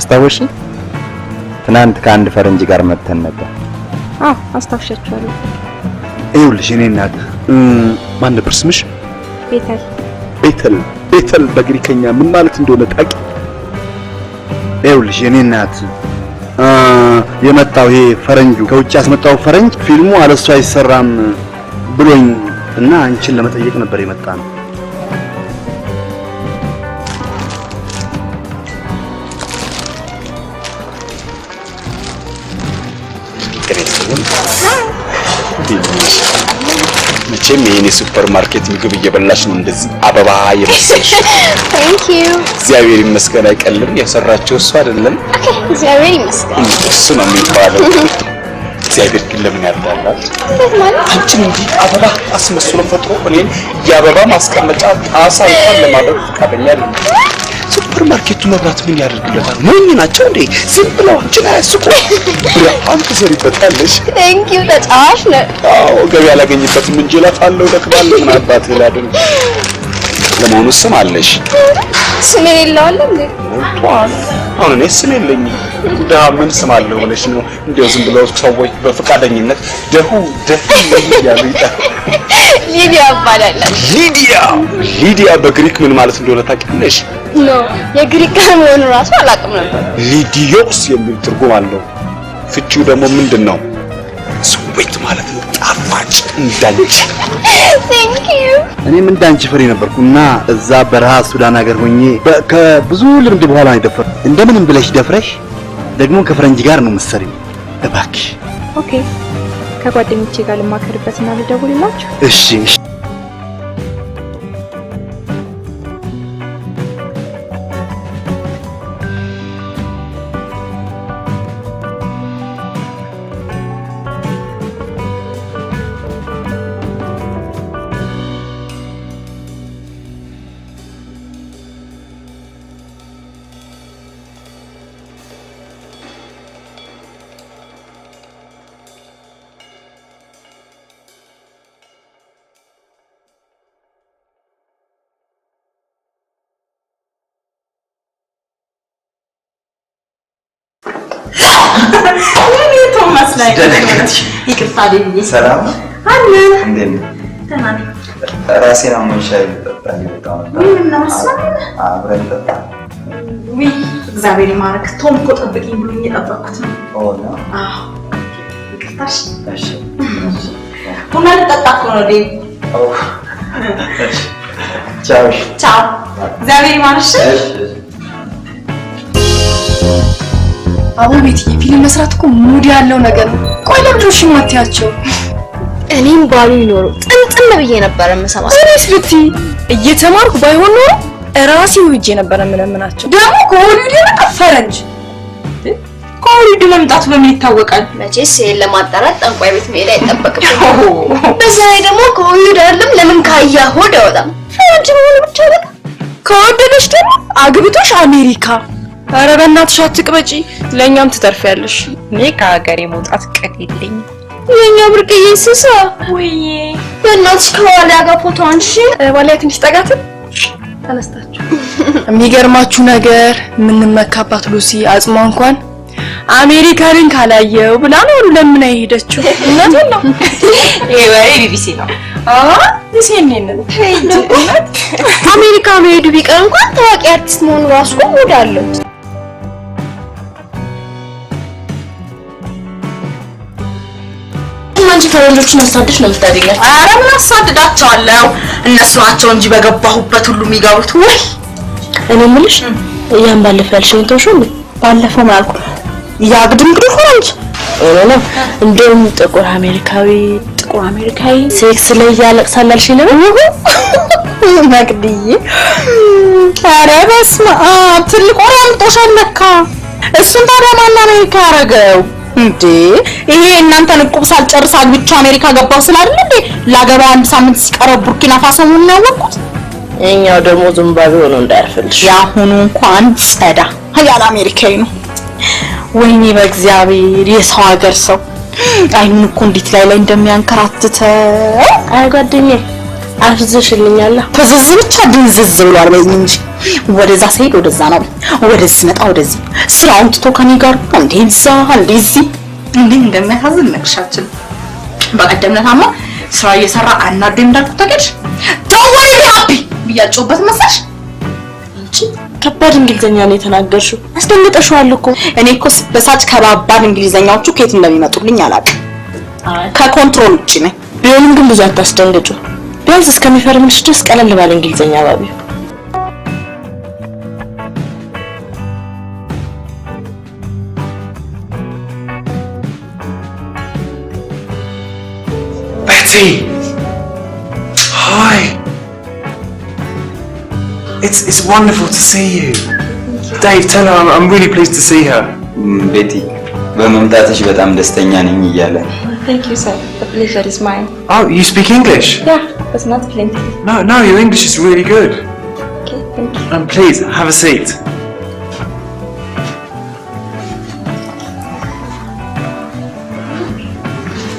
አስታወሽ? ትናንት ከአንድ ፈረንጅ ጋር መተን ነበር። አዎ አስታውሻቸዋለሁ። ይኸውልሽ እኔ እናት ማን ነበር ስምሽ? ቤተል። ቤተል በግሪከኛ ምን ማለት እንደሆነ ታውቂ? ይኸውልሽ እኔ እናት የመጣው ይሄ ፈረንጁ ከውጭ ያስመጣው ፈረንጅ ፊልሙ አለሱ አይሰራም ብሎኝ እና አንቺን ለመጠየቅ ነበር የመጣ ነው። መቼም ይሄን የሱፐር ማርኬት ምግብ እየበላሽ ነው እንደዚህ አበባ የመሰልሽ። Thank you. እግዚአብሔር ይመስገን አይቀልም። የሰራቸው እሱ አይደለም። እግዚአብሔር ይመስገን። እሱ ነው የሚባለው። እግዚአብሔር ግን ለምን ያርዳላል? አንቺን እንዲህ አበባ አስመስሎ ፈጥሮ እኔን የአበባ ማስቀመጫ ጣሳ እንኳን ለማድረግ ፈቃደኛ አይደለም። ሱፐር ማርኬቱ መብራት ምን ያደርግለታል? ሞኝ ናቸው እንዴ? ዝም ብለው አንቺን አያስቁ። ብርሃን ትሰሪበታለሽ። Thank you. ተጫዋች ነህ። አዎ ገበያ አላገኝበትም እንጂ እለፋለሁ፣ እደክማለሁ። ምን አባቴ ላድርግ? ለመሆኑ ስም አለሽ? ስም የሌለው አለ እንዴ? አሁን እኔ ስም የለኝም። ደሃ ምን ስም አለው ብለሽ ነው? እንደው ዝም ብለው ሰዎች በፈቃደኝነት ደሁ እያሉ ይጣ። ሊዲያ እባላለሁ። ሊዲያ በግሪክ ምን ማለት እንደሆነ ታውቂያለሽ? ኖ የግሪክ ቃል መሆኑን ራሱ አላውቅም ነበር። ሊዲዮስ የሚል ትርጉም አለው። ፍቺው ደግሞ ምንድን ነው? ስዊት ማለት ነው፣ ጣፋጭ እንዳንቺ። Thank you. እኔም እንዳንቺ ፈሪ ነበርኩና እዛ በረሃ ሱዳን ሀገር ሆኜ ከብዙ ልምድ በኋላ ነው የደፈርኩት። እንደምንም ብለሽ ደፍረሽ ደግሞ ከፈረንጅ ጋር ነው የምትሰሪው። እባክሽ። ኦኬ ከጓደኞቼ ጋር ልማከርበትና ልደውልላችሁ። እሺ እሺ። ይቅርታ ልኝ ሰላም አለ እንዴት ተናኒ ራሴን አሞኝ ሻይ ልጠጣ እየመጣሁ ነበር። ምን እናመስላለን? አብረን ጠጣ። ውይ እግዚአብሔር ይማረክ። ቶም እኮ ጠብቂኝ ብሎኝ የጠበቅኩት ነው። ኦ ነው። አዎ ይቅርታሽ። እሺ ቡና ልጠጣ እኮ ነው ዴ። ኦ እሺ ቻው። ቻው እግዚአብሔር ይማርሽ። እሺ አሁን ቤትዬ ፊልም መስራት እኮ ሙድ ያለው ነገር ነው። ቆይ ለምንድን ነው እሺ የማትያቸው? እኔም ባሉ ይኖሩ ጥንጥን ብዬ ነበር የምሰማው። እኔስ ብትይ እየተማርኩ ባይሆን ኖሮ እራሴው ሂጄ ነበር የምለምናቸው። ደግሞ ከሆሊውድ የመጣ ፈረንጅ ከሆሊውድ መምጣቱ በምን ይታወቃል? መቼስ ይሄን ለማጣራት ጠንቋይ ቤት መሄድ አይጠበቅብኝም። በዛ ላይ ደግሞ ከሆሊውድ አይደለም ለምን ካያ ሆድ አይወጣም። ፈረንጅ መሆኑ ብቻ በቃ። ከወደደሽ ደግሞ አግብቶሽ አሜሪካ። ኧረ በእናትሽ አትቅበጪ፣ ለእኛም ትተርፊያለሽ። እኔ ከሀገሬ መውጣት ቀን የለኝም። የኛ ብርቅዬ እንስሳ ወይዬ በእናትሽ ከዋልያ ጋር ፎቶ አንሺ። ዋልያ ትንሽ ጠጋትን ተነስታችሁ። የሚገርማችሁ ነገር የምንመካባት ሉሲ አጽሟ እንኳን አሜሪካንን ካላየው ብላ ነው ለምን አይሄደችው? እውነቴን ነው። ይሄ ወሬ ቢቢሲ ነው። ሲኤንኤን ነው። አሜሪካ መሄዱ ቢቀር እንኳን ታዋቂ አርቲስት መሆኑ ራሱ ሙድ አለው። አንቺ ፈረንጆችን አሳድሽ ነው የምታገኛቸው። ኧረ ምን አሳድዳቸዋለሁ? እነሱ ናቸው እንጂ በገባሁበት ሁሉ የሚገቡት። ወይ እኔ የምልሽ ያን ባለፈው ያልሽኝ ተውሽው እንዴ? ባለፈው ምን አልኩ? ያ ግድምግድ ፈረንጅ ነው እንደውም ጥቁር አሜሪካዊ ሴክስ ላይ ያለቅሳል አልሽኝ ነው መቅድዬ። ኧረ በስመ አብ ትልቅ ወሬ አምጦሻል ለካ። እሱን ታዲያ ማን አሜሪካ ያደረገው እንዴ? ይሄ እናንተን እቁብ ሳልጨርስ አግብቼ አሜሪካ ገባሁ ስላልን እንዴ ላገባ አንድ ሳምንት ሲቀረው ቡርኪና ፋሶ ምን ያወቅኩት? እኛው ደግሞ ዝምባብዌ ሆኖ እንዳያርፍልሽ። ያሁኑ እንኳን ጸዳ ያለ አሜሪካዊ ነው። ወይኔ በእግዚአብሔር የሰው ሀገር ሰው አይኑን እኮ እንዴት ላይ እንደሚያንከራትተው። አይ ጓደኛዬ አፍዝሽልኛል። ፈዝዝ ብቻ ድንዝዝ ብሏል በይኝ እንጂ ወደዛ ሲሄድ ወደዛ ነው፣ ወደዚህ ሲመጣ ወደዚህ። ስራውን ትቶ ከኔ ጋር እንደዛ እንደዚህ እንዴ እንደሚያሳዝን ነግሻችን። በቀደም ለታማ ስራ እየሰራ አናዶኝ እንዳልኩት ታውቂያለሽ። ደወይ ሃፒ ብያጮበት መሰለሽ እንጂ ከባድ እንግሊዘኛ ነው የተናገርሽው። አስደንግጠሽዋል እኮ። እኔ እኮ በሳጭ ከባባድ እንግሊዘኛዎቹ ከየት እንደሚመጡልኝ አላውቅም። ከኮንትሮል ውጪ ነኝ። ቢሆንም ግን ብዙ አታስደንግጩ። ቢያንስ እስከሚፈርምልሽ ድረስ ቀለል ባለ እንግሊዘኛ ባቢ። Betty! Hi! It's wonderful to see you. Dave, tell her I'm really pleased to see her. ቤቲ በመምጣትሽ በጣም ደስተኛ ነኝ እያለ። Thank you sir. The pleasure is mine. Oh, you speak English? Yeah, but not plenty. No, your English is really good. Okay, thank you. Please, have a seat.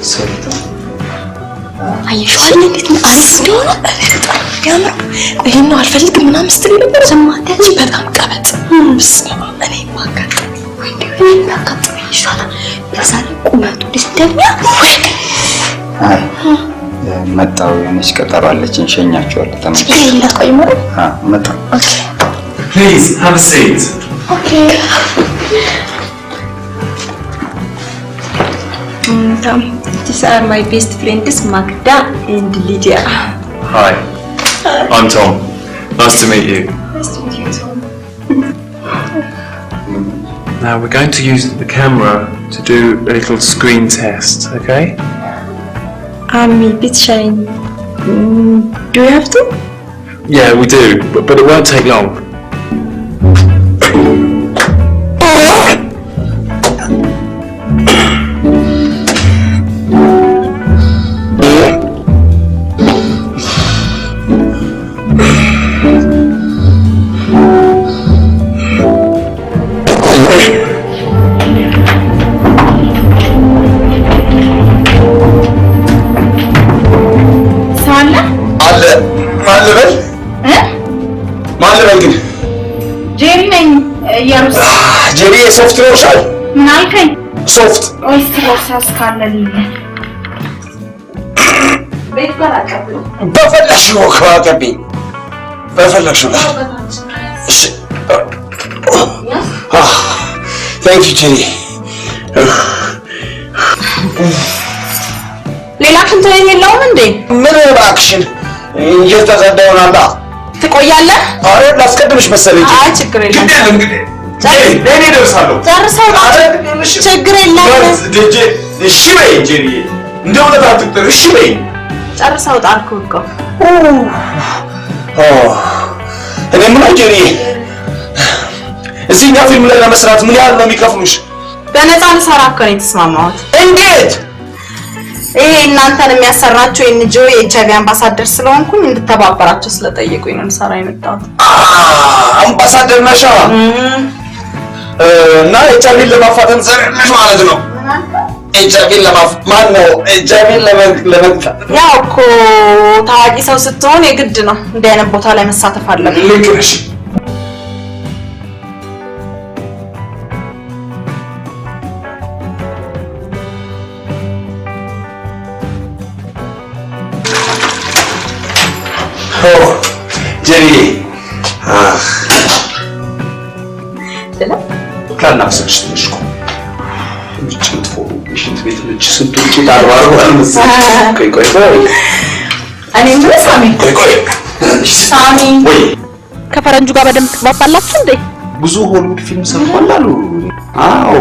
Sorry. አየሽዋል እንዴት ነው አሪፍ እንደሆነ ያምር። ይሄን ነው አልፈልግም ምናምን ስትል ነበር። ሰማታች በጣም ቀበጥ በስመ አብ። እኔ ማጋጠም ወይ ማጋጠም ይሻላል። ለዛሬ ቁመቱ እንደሚያ አይ መጣው የነሽ ቀጠሮ አለችን ሸኛቸዋለሁ። ተመልሼ ይላቆይ ማለት መጣ። ኦኬ Please, have a seat. ኦኬ These are my best friends, Magda and Lydia. Hi, I'm Tom. Nice to meet you. Nice to meet you, Tom. Now we're going to use the camera to do a little screen test, okay? I'm a bit shy. Do you have to? Yeah, we do, but it won't take long. ጄሪ ነኝ ያሩስ ጄሪ ሶፍት ነው ሻል ምን አልከኝ? ሶፍት ወይስ ሮሳስ ካለልኝ ቤት ጋር አቀብል በፈለግሽው አቀብኝ በፈለግሽው ላይ እሺ ታንክ ዩ ጄሪ ሌላ ክንተ የለውም እንዴ? ምን እባክሽን እየተጸዳውናላ ትቆያለህ? አረ ላስቀድምሽ መሰለኝ። አይ ችግር የለም። እንግዲህ እኔ ደርሳለሁ። ጨርሰው ችግር የለም። እሺ በይ ጄሪ፣ እንደ እውነት አትጥሪ። እሺ በይ ጨርሰው ጣልኩህ እኮ። እኔ ምን ጄሪ፣ እዚህኛው ፊልም ላይ ለመስራት ምን ያህል ነው የሚከፍሉሽ? በነፃ ልሰራ እኮ ነው የተስማማሁት። እንዴት? ይሄ እናንተን የሚያሰራቸው የኤንጂኦ የኤችአይቪ አምባሳደር ስለሆንኩኝ እንድተባበራቸው ስለጠየቁኝ ነው ልሰራ የመጣሁት። አምባሳደር ነሻ እና ኤችአይቪን ለማፋጠን ዘርነሽ ማለት ነው። ኤችአይቪን ማን ነው ኤችአይቪን ለመግታት? ያው እኮ ታዋቂ ሰው ስትሆን የግድ ነው እንዲህ አይነት ቦታ ላይ መሳተፍ አለብን። ልክ ነሽ። ጄሪ ካናፍስሽ ትንሽ እኮ እንጭት ፎቶ ሽንት ቤት ልጅ ስንቶች ታርባሩ አልመሰለኝ። ቆይ እኔ ምን ሳሚ ወይ ከፈረንጁ ጋር በደንብ ትግባባላችሁ እንዴ? ብዙ ሆሊውድ ፊልም ሰርቷል አሉ። አዎ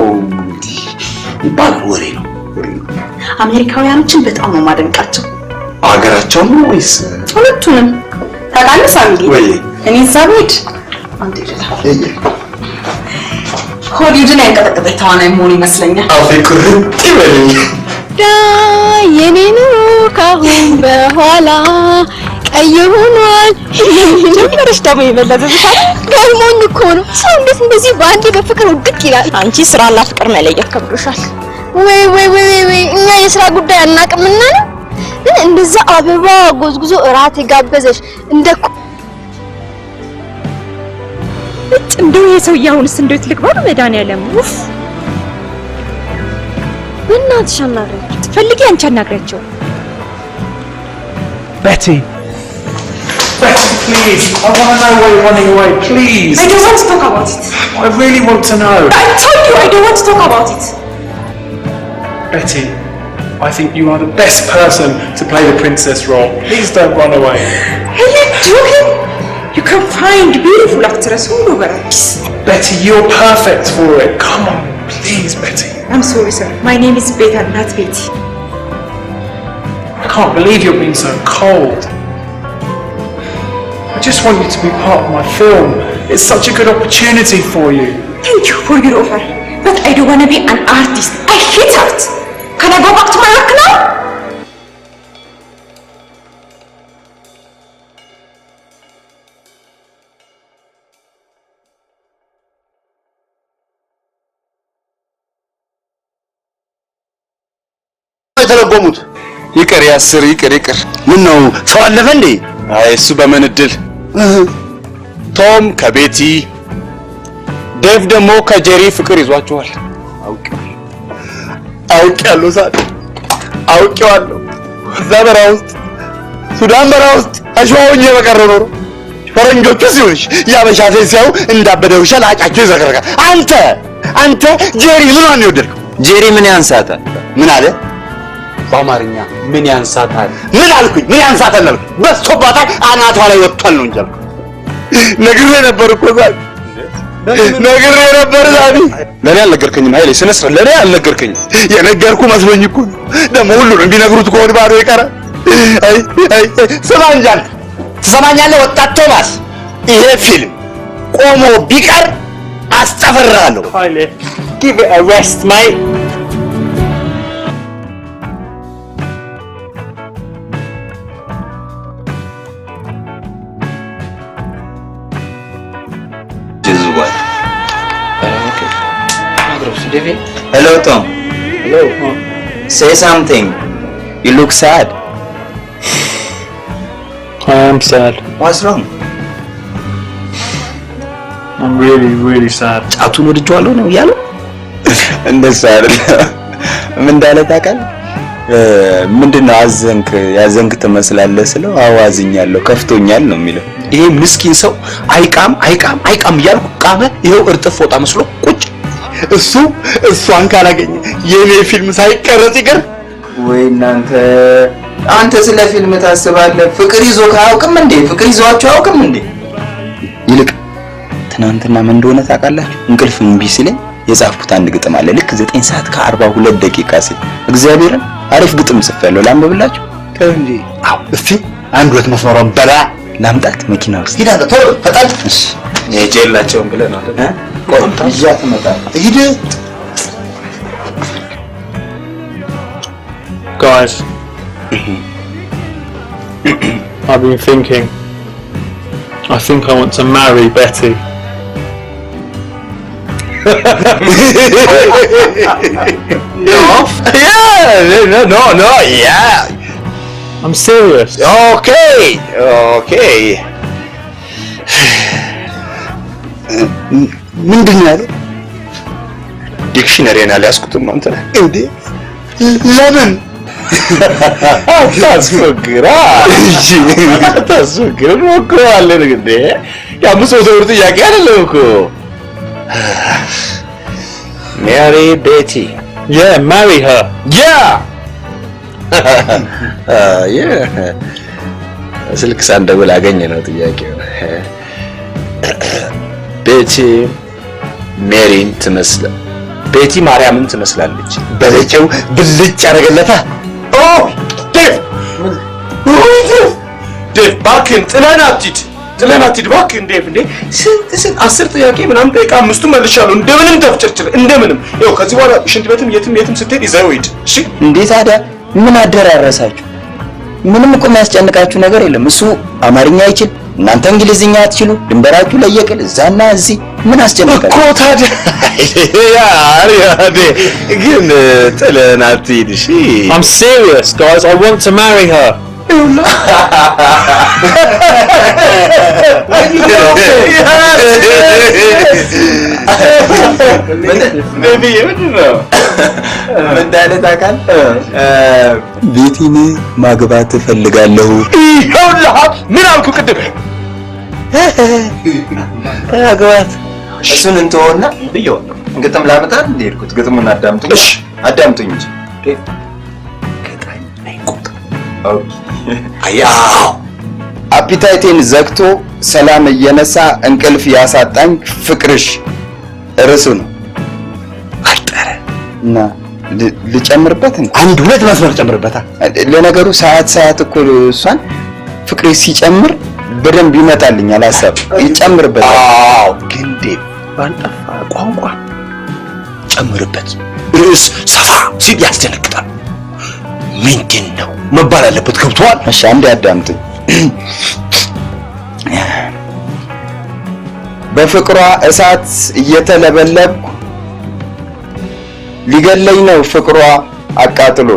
ይባላል፣ ወሬ ነው። አሜሪካውያኖችን በጣም ነው ማደንቃቸው። አገራቸው ነው ወይስ ሁለቱንም? ታውቃለህ ሳሚ ወይ እኔ እዛ ብሄድ አንተ ሆሊውድን ያንቀጠቀጠ ተዋናይ መሆን ይመስለኛል። አፌ ኩርት ይበልኝ የኔ ኑሮ ካሁን በኋላ ቀይ ሆኗል። ጀምረሽ ደግሞ የመለዘዝሻል። ገርሞኝ እኮ ነው። ሰው እንዴት እንደዚህ በአንዴ በፍቅር ውድቅ ይላል? አንቺ ስራና ፍቅር መለየት ከብዶሻል። ወይ እኛ የስራ ጉዳይ አናውቅምና ነው። እንደዛ አበባ ጎዝጉዞ እራት የጋበዘሽ እንደው የሰውዬ አሁንስ እንደው ትልቅባ መድኃኒዓለም ውፍ በእናትሽ አናግሪያቸው ትፈልጊ አንቺ አናግሪያቸው Betty, please. I want to know why you're running away, please. I don't want to talk about it. I really want to know. I told you I don't want to talk about it. Betty, I think you are the best person to play the princess role. Please don't run away. Are you joking? You can find beautiful actress all over us. Betty, you're perfect for it. Come on, please, Betty. I'm sorry, sir. My name is Beta, not Betty. I can't believe you're being so cold. I just want you to be part of my film. It's such a good opportunity for you. Thank you for your offer, but I don't want to be an artist. I hate art. Can I go back to my work now? የተረጎሙት ይቅር ያስር ይቅር ምን ነው ሰው አለፈ እንዴ? አይ እሱ በምን እድል ቶም ከቤቲ ዴቭ ደግሞ ከጄሪ ፍቅር ይዟቸዋል። አውቄያለሁ ሳት አውቄዋለሁ። እዛ በረሃ ውስጥ ሱዳን በረሃ ውስጥ አሸዋውኝ በቀረ ኖሮ ፈረንጆቹ ሲሆንሽ ያበሻ ሴት ሲያዩ እንዳበደ ውሻ ላጫቸው ይዘከረካል። አንተ ጄሪ ምኗን ነው የወደድከው? ጄሪ ምን ያንሳታል? ምን አለ? በአማርኛ ምን ያንሳታል? ምን አልኩኝ? ምን ያንሳታል አልኩኝ? በስቶባታል አናቷ ላይ ወጥቷል ነው እንጂ አልኩኝ። ነግሬ ነበር እኮ ዛሬ ነግሬ ነበር ዛሬ። ለኔ አልነገርከኝም ኃይሌ፣ ስነ ስርዓት ለኔ አልነገርከኝም። የነገርኩ መስሎኝ እኮ ነው። ደግሞ ሁሉንም ቢነግሩት ከሆነ ባዶ ይቀራል። አይ ስማ እንጂ አንተ ትሰማኛለህ? ወጣት ቶማስ፣ ይሄ ፊልም ቆሞ ቢቀር አስጠፈራለሁ። ኃይሌ, give it a rest, mate. Hello Tom. Hello. Say something. You look sad. I am sad. What's wrong? I'm really sad. ጫቱን ወድጄዋለሁ ነው ያለው። እንደዛ አይደል? ምን እንዳለ ታውቃለህ? ምንድነው ያዘንክ ትመስላለህ ስለው አዎ አዝኛለሁ ከፍቶኛል ነው የሚለው። ይሄ ምስኪን ሰው አይቃም እያልኩ ቃመ። ይሄው እርጥፍ ፎጣ መስሎ ቁጭ። እሷን ካላገኘ የኔ ፊልም ሳይቀረጽ ይቀር ወይ እናንተ። አንተ ስለ ፊልም ታስባለህ? ፍቅር ይዞ ካያውቅም እንዴ? ፍቅር ይዟቸው አያውቅም እንዴ? ይልቅ ትናንትና ምን እንደሆነ ታውቃላችሁ? እንቅልፍ እምቢ ሲለኝ የጻፍኩት አንድ ግጥም አለ። ልክ 9 ሰዓት ከ42 ደቂቃ ሲል እግዚአብሔርን አሪፍ ግጥም ጽፌያለሁ። ላንብብላችሁ? እንዴ? አዎ፣ እስቲ አንድ ሁለት መስመሯን በላ ላምጣት መኪና ውስጥ ሂድ አንተ ቶሎ ፈጣን። እሺ የጄላቸውን ብለህ ነው አይደል? ቆንጣ ይያ ትመጣለህ። ሂድ። Guys, I've been thinking. I think I want to marry Betty. No, yeah. I'm serious. Okay. ምንድን ነው ያለው? ዲክሽነሪን አልያዝኩትም አንተ ነህ እንዴ? ለምን ታስፈግራ? እሺ ታስፈግራ ሞክረዋለን እንዴ? የአምስት መቶ ብር ጥያቄ አይደለም እኮ። Marry Betty. Yeah, marry her. Yeah. ስልክ ሳንደውል አገኘ ነው ጥያቄው። ቤቲ ሜሪን ትመስላለች። ቤቲ ማርያምን ትመስላለች። በለጨው ብልጭ ያደረገለታ። ዴቭ ባክን ጥለን አትሂድ ባክን ዴቭ። እንዴ ስንት 10 ጥያቄ ምናምን ጠይቃ 5ቱ መልሻለሁ። እንደምንም ተፍጨርጭር እንደምንም። ይኸው ከዚህ በኋላ ሽንት ቤትም የትም ስትሄድ ይዘው ሂድ። እሺ እንዴ ታዲያ ምን አደራረሳችሁ? ምንም እኮ የሚያስጨንቃችሁ ነገር የለም። እሱ አማርኛ አይችል፣ እናንተ እንግሊዝኛ አትችሉ፣ ድንበራችሁ ለየቅል እዛና እዚህ ምን አስጨነቀ እኮ ታዲያ? ግን ጥለን አትሂድ እሺ። I'm serious, guys. I want to marry her. ቤቲን ማግባት እፈልጋለሁ። ይኸውልህ ምን አልኩ ቅድም? ማግባት እሱን እንተውና ብየዋለሁ። ግጥም ላመጣ እንደሄድኩት ግጥሙን አዳምጡኝ። እሺ አዳምጡኝ እንጂ አያው አፒታይቴን ዘግቶ ሰላም እየነሳ እንቅልፍ ያሳጣኝ ፍቅርሽ እርሱ ነው። አጠረ እና ልጨምርበት አንድ ሁለት መስመር ጨምርበታ። ለነገሩ ሰዓት እኮ እሷን ፍቅርሽ ሲጨምር በደንብ ይመጣልኛል ሐሳብ ይጨምርበታል። አዎ ግን ባንጠፋ ቋንቋ ጨምርበት። ርዕስ ሰፋ ሲል ያስደነግጣል። ምንድን ነው መባል አለበት። ገብቶሃል? እሺ አንዴ አዳምጡኝ። በፍቅሯ እሳት እየተለበለብኩ ሊገለኝ ነው ፍቅሯ አቃጥሎ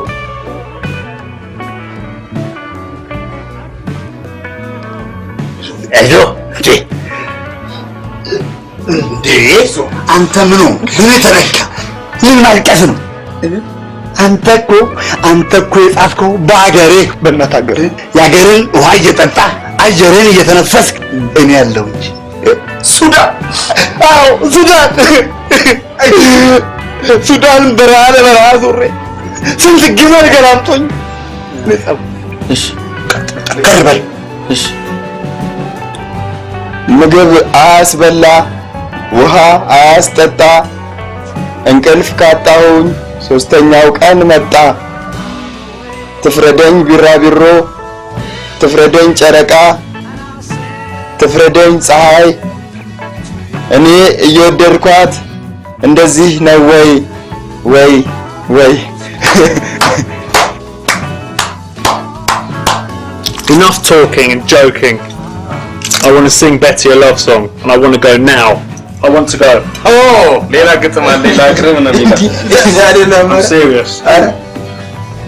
አይዞ እንዴ አንተ ምን ተረካ? ምን ማልቀስ ነው? አንተ እኮ የጻፍከው በአገሬ በእናትህ የአገሬን ውሃ እየጠጣ አየሬን እየተነፈስክ እኔ ያለው እንጂ ሱዳን። አዎ ሱዳን በረሃ ለበረሃ ዞሬ ስንት ግመል ገላምጦኝ። እሺ ቀርበል። እሺ ምግብ አያስበላ ውሃ አያስጠጣ እንቅልፍ ካጣሁኝ ሶስተኛው ቀን መጣ። ትፍረደኝ ቢራቢሮ ትፍረደኝ ጨረቃ ትፍረደኝ ፀሐይ እኔ እየወደድኳት እንደዚህ ነው ወይ Enough talking and joking. I want to sing Betty a love song and I want to go now. I want to go. Oh, ሌላ ግጥም አለ። ሌላ ግጥም ነው የሚለው። I'm serious.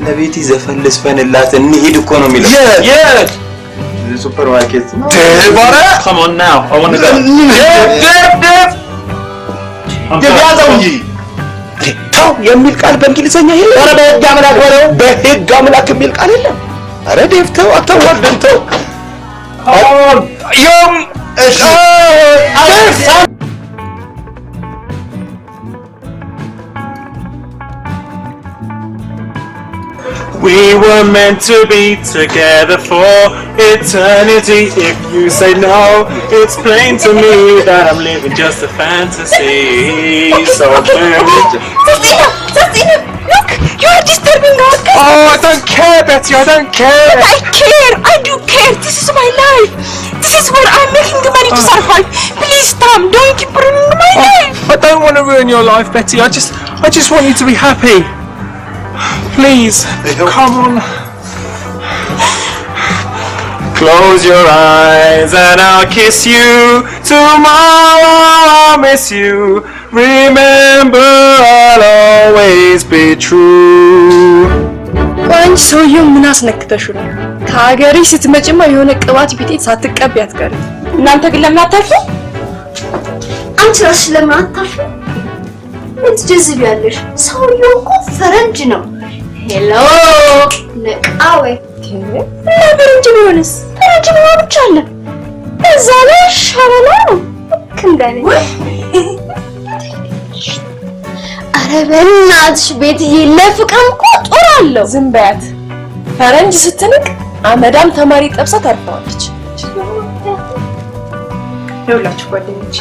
ለቤቲ ዘፈን ልስፈንላት እንሂድ እኮ ነው የሚለው። Yes. ሱፐርማርኬት Come on now. I want to go. ያዘው እንጂ ተው የሚል ቃል በእንግሊዘኛ የለም። ኧረ በህግ አምላክ በለው። በህግ አምላክ የሚል ቃል የለም። ኧረ ዴቭ ተው አታዋርደን ተው። We were meant to be together for eternity. If you say no, it's plain to me that I'm living just a fantasy. So Sastina, look, you are disturbing us. Oh, I don't care, Betty. I don't care. But I care. I do care. This is my life. This is where I'm making the money to survive. Please, Tom, don't keep ruining my life. I don't want to ruin your life, Betty. I just want you to be happy. Please, come on. Close your eyes and I'll kiss you. Tomorrow I'll miss you. Remember, I'll always be true. አንቺ ሰውዬው ምን አስነክተሽ ነው? ከሀገርሽ ስትመጪማ የሆነ ቅባት ቢጤት ሳትቀቢ አትቀርም። እናንተ ግን ለምን አታርፉ? አንቺ ራስሽ ለምን አታርፉ? ምን ትጀዝቢያለሽ? ሰውዬው እኮ ፈረንጅ ነው። ሄሎ ነቃዌ እና ፈረንጅ ቢሆንስ? ፈረንጅ ቢሆን ብቻ አለ። እዛ ላይ ሸበላ ነው እንደኔ። ኧረ በእናትሽ ቤትዬ ለፍቅርም እኮ ጦር አለው። ዝም በያት። ፈረንጅ ስትንቅ አመዳም ተማሪ ጠብሳ ታርፈዋለች። ይኸውላችሁ ጓደኞቼ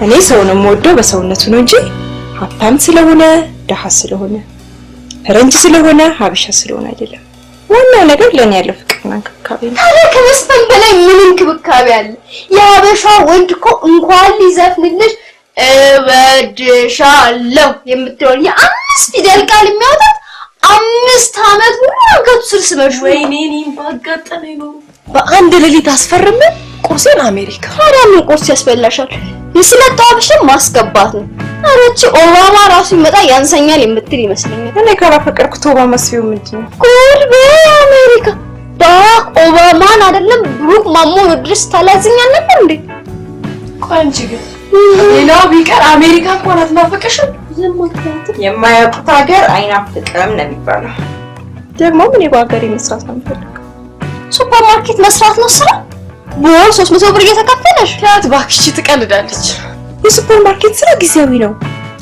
እኔ ሰውን የምወደው በሰውነቱ ነው እንጂ ሀብታም ስለሆነ ደሃ ስለሆነ ፈረንጅ ስለሆነ ሀበሻ ስለሆነ አይደለም። ዋናው ነገር ለኔ ያለው ፍቅርና እንክብካቤ ነው። ታዲያ ከመስፈን በላይ ምን እንክብካቤ አለ? የሀበሻ ወንድ እኮ እንኳን ሊዘፍንልሽ እወድሻለሁ የምትለውን የአምስት ፊደል ቃል የሚያወጣት 5 ዓመት ሙሉ አንገቱ ስር ስመሽ። ወይኔ እኔም ባጋጠመኝ ነው። በአንድ ሌሊት አስፈርመን ቁርሴን አሜሪካ። ታዲያ ምን ቁርስ ያስበላሻል? ስለጣብሽም ማስገባት ነው። አረቺ ኦባማ ራሱ ይመጣ ያንሰኛል የምትል ይመስለኛል። እኔ ካላፈቀርኩት ኦባማ ሲው ምንድነው? ጉድ በአሜሪካ ባራክ ኦባማን አይደለም ብሩክ ማሞ ድረስ ታላዝኛል ነበር እንዴ? ቆንጆ ግን ሌላው ቢቀር አሜሪካ እንኳን አትናፈቀሽም? የማያውቁት ሀገር አይናፍቅም ነው የሚባለው። ደግሞ ምን የባገሬ መስራት ነው የምፈልገው? ሱፐርማርኬት መስራት ነው ስራ። በወር 300 ብር እየተከፈለሽ። ታት ባክሽ ትቀልዳለች። የሱፐርማርኬት ስራ ጊዜያዊ ነው።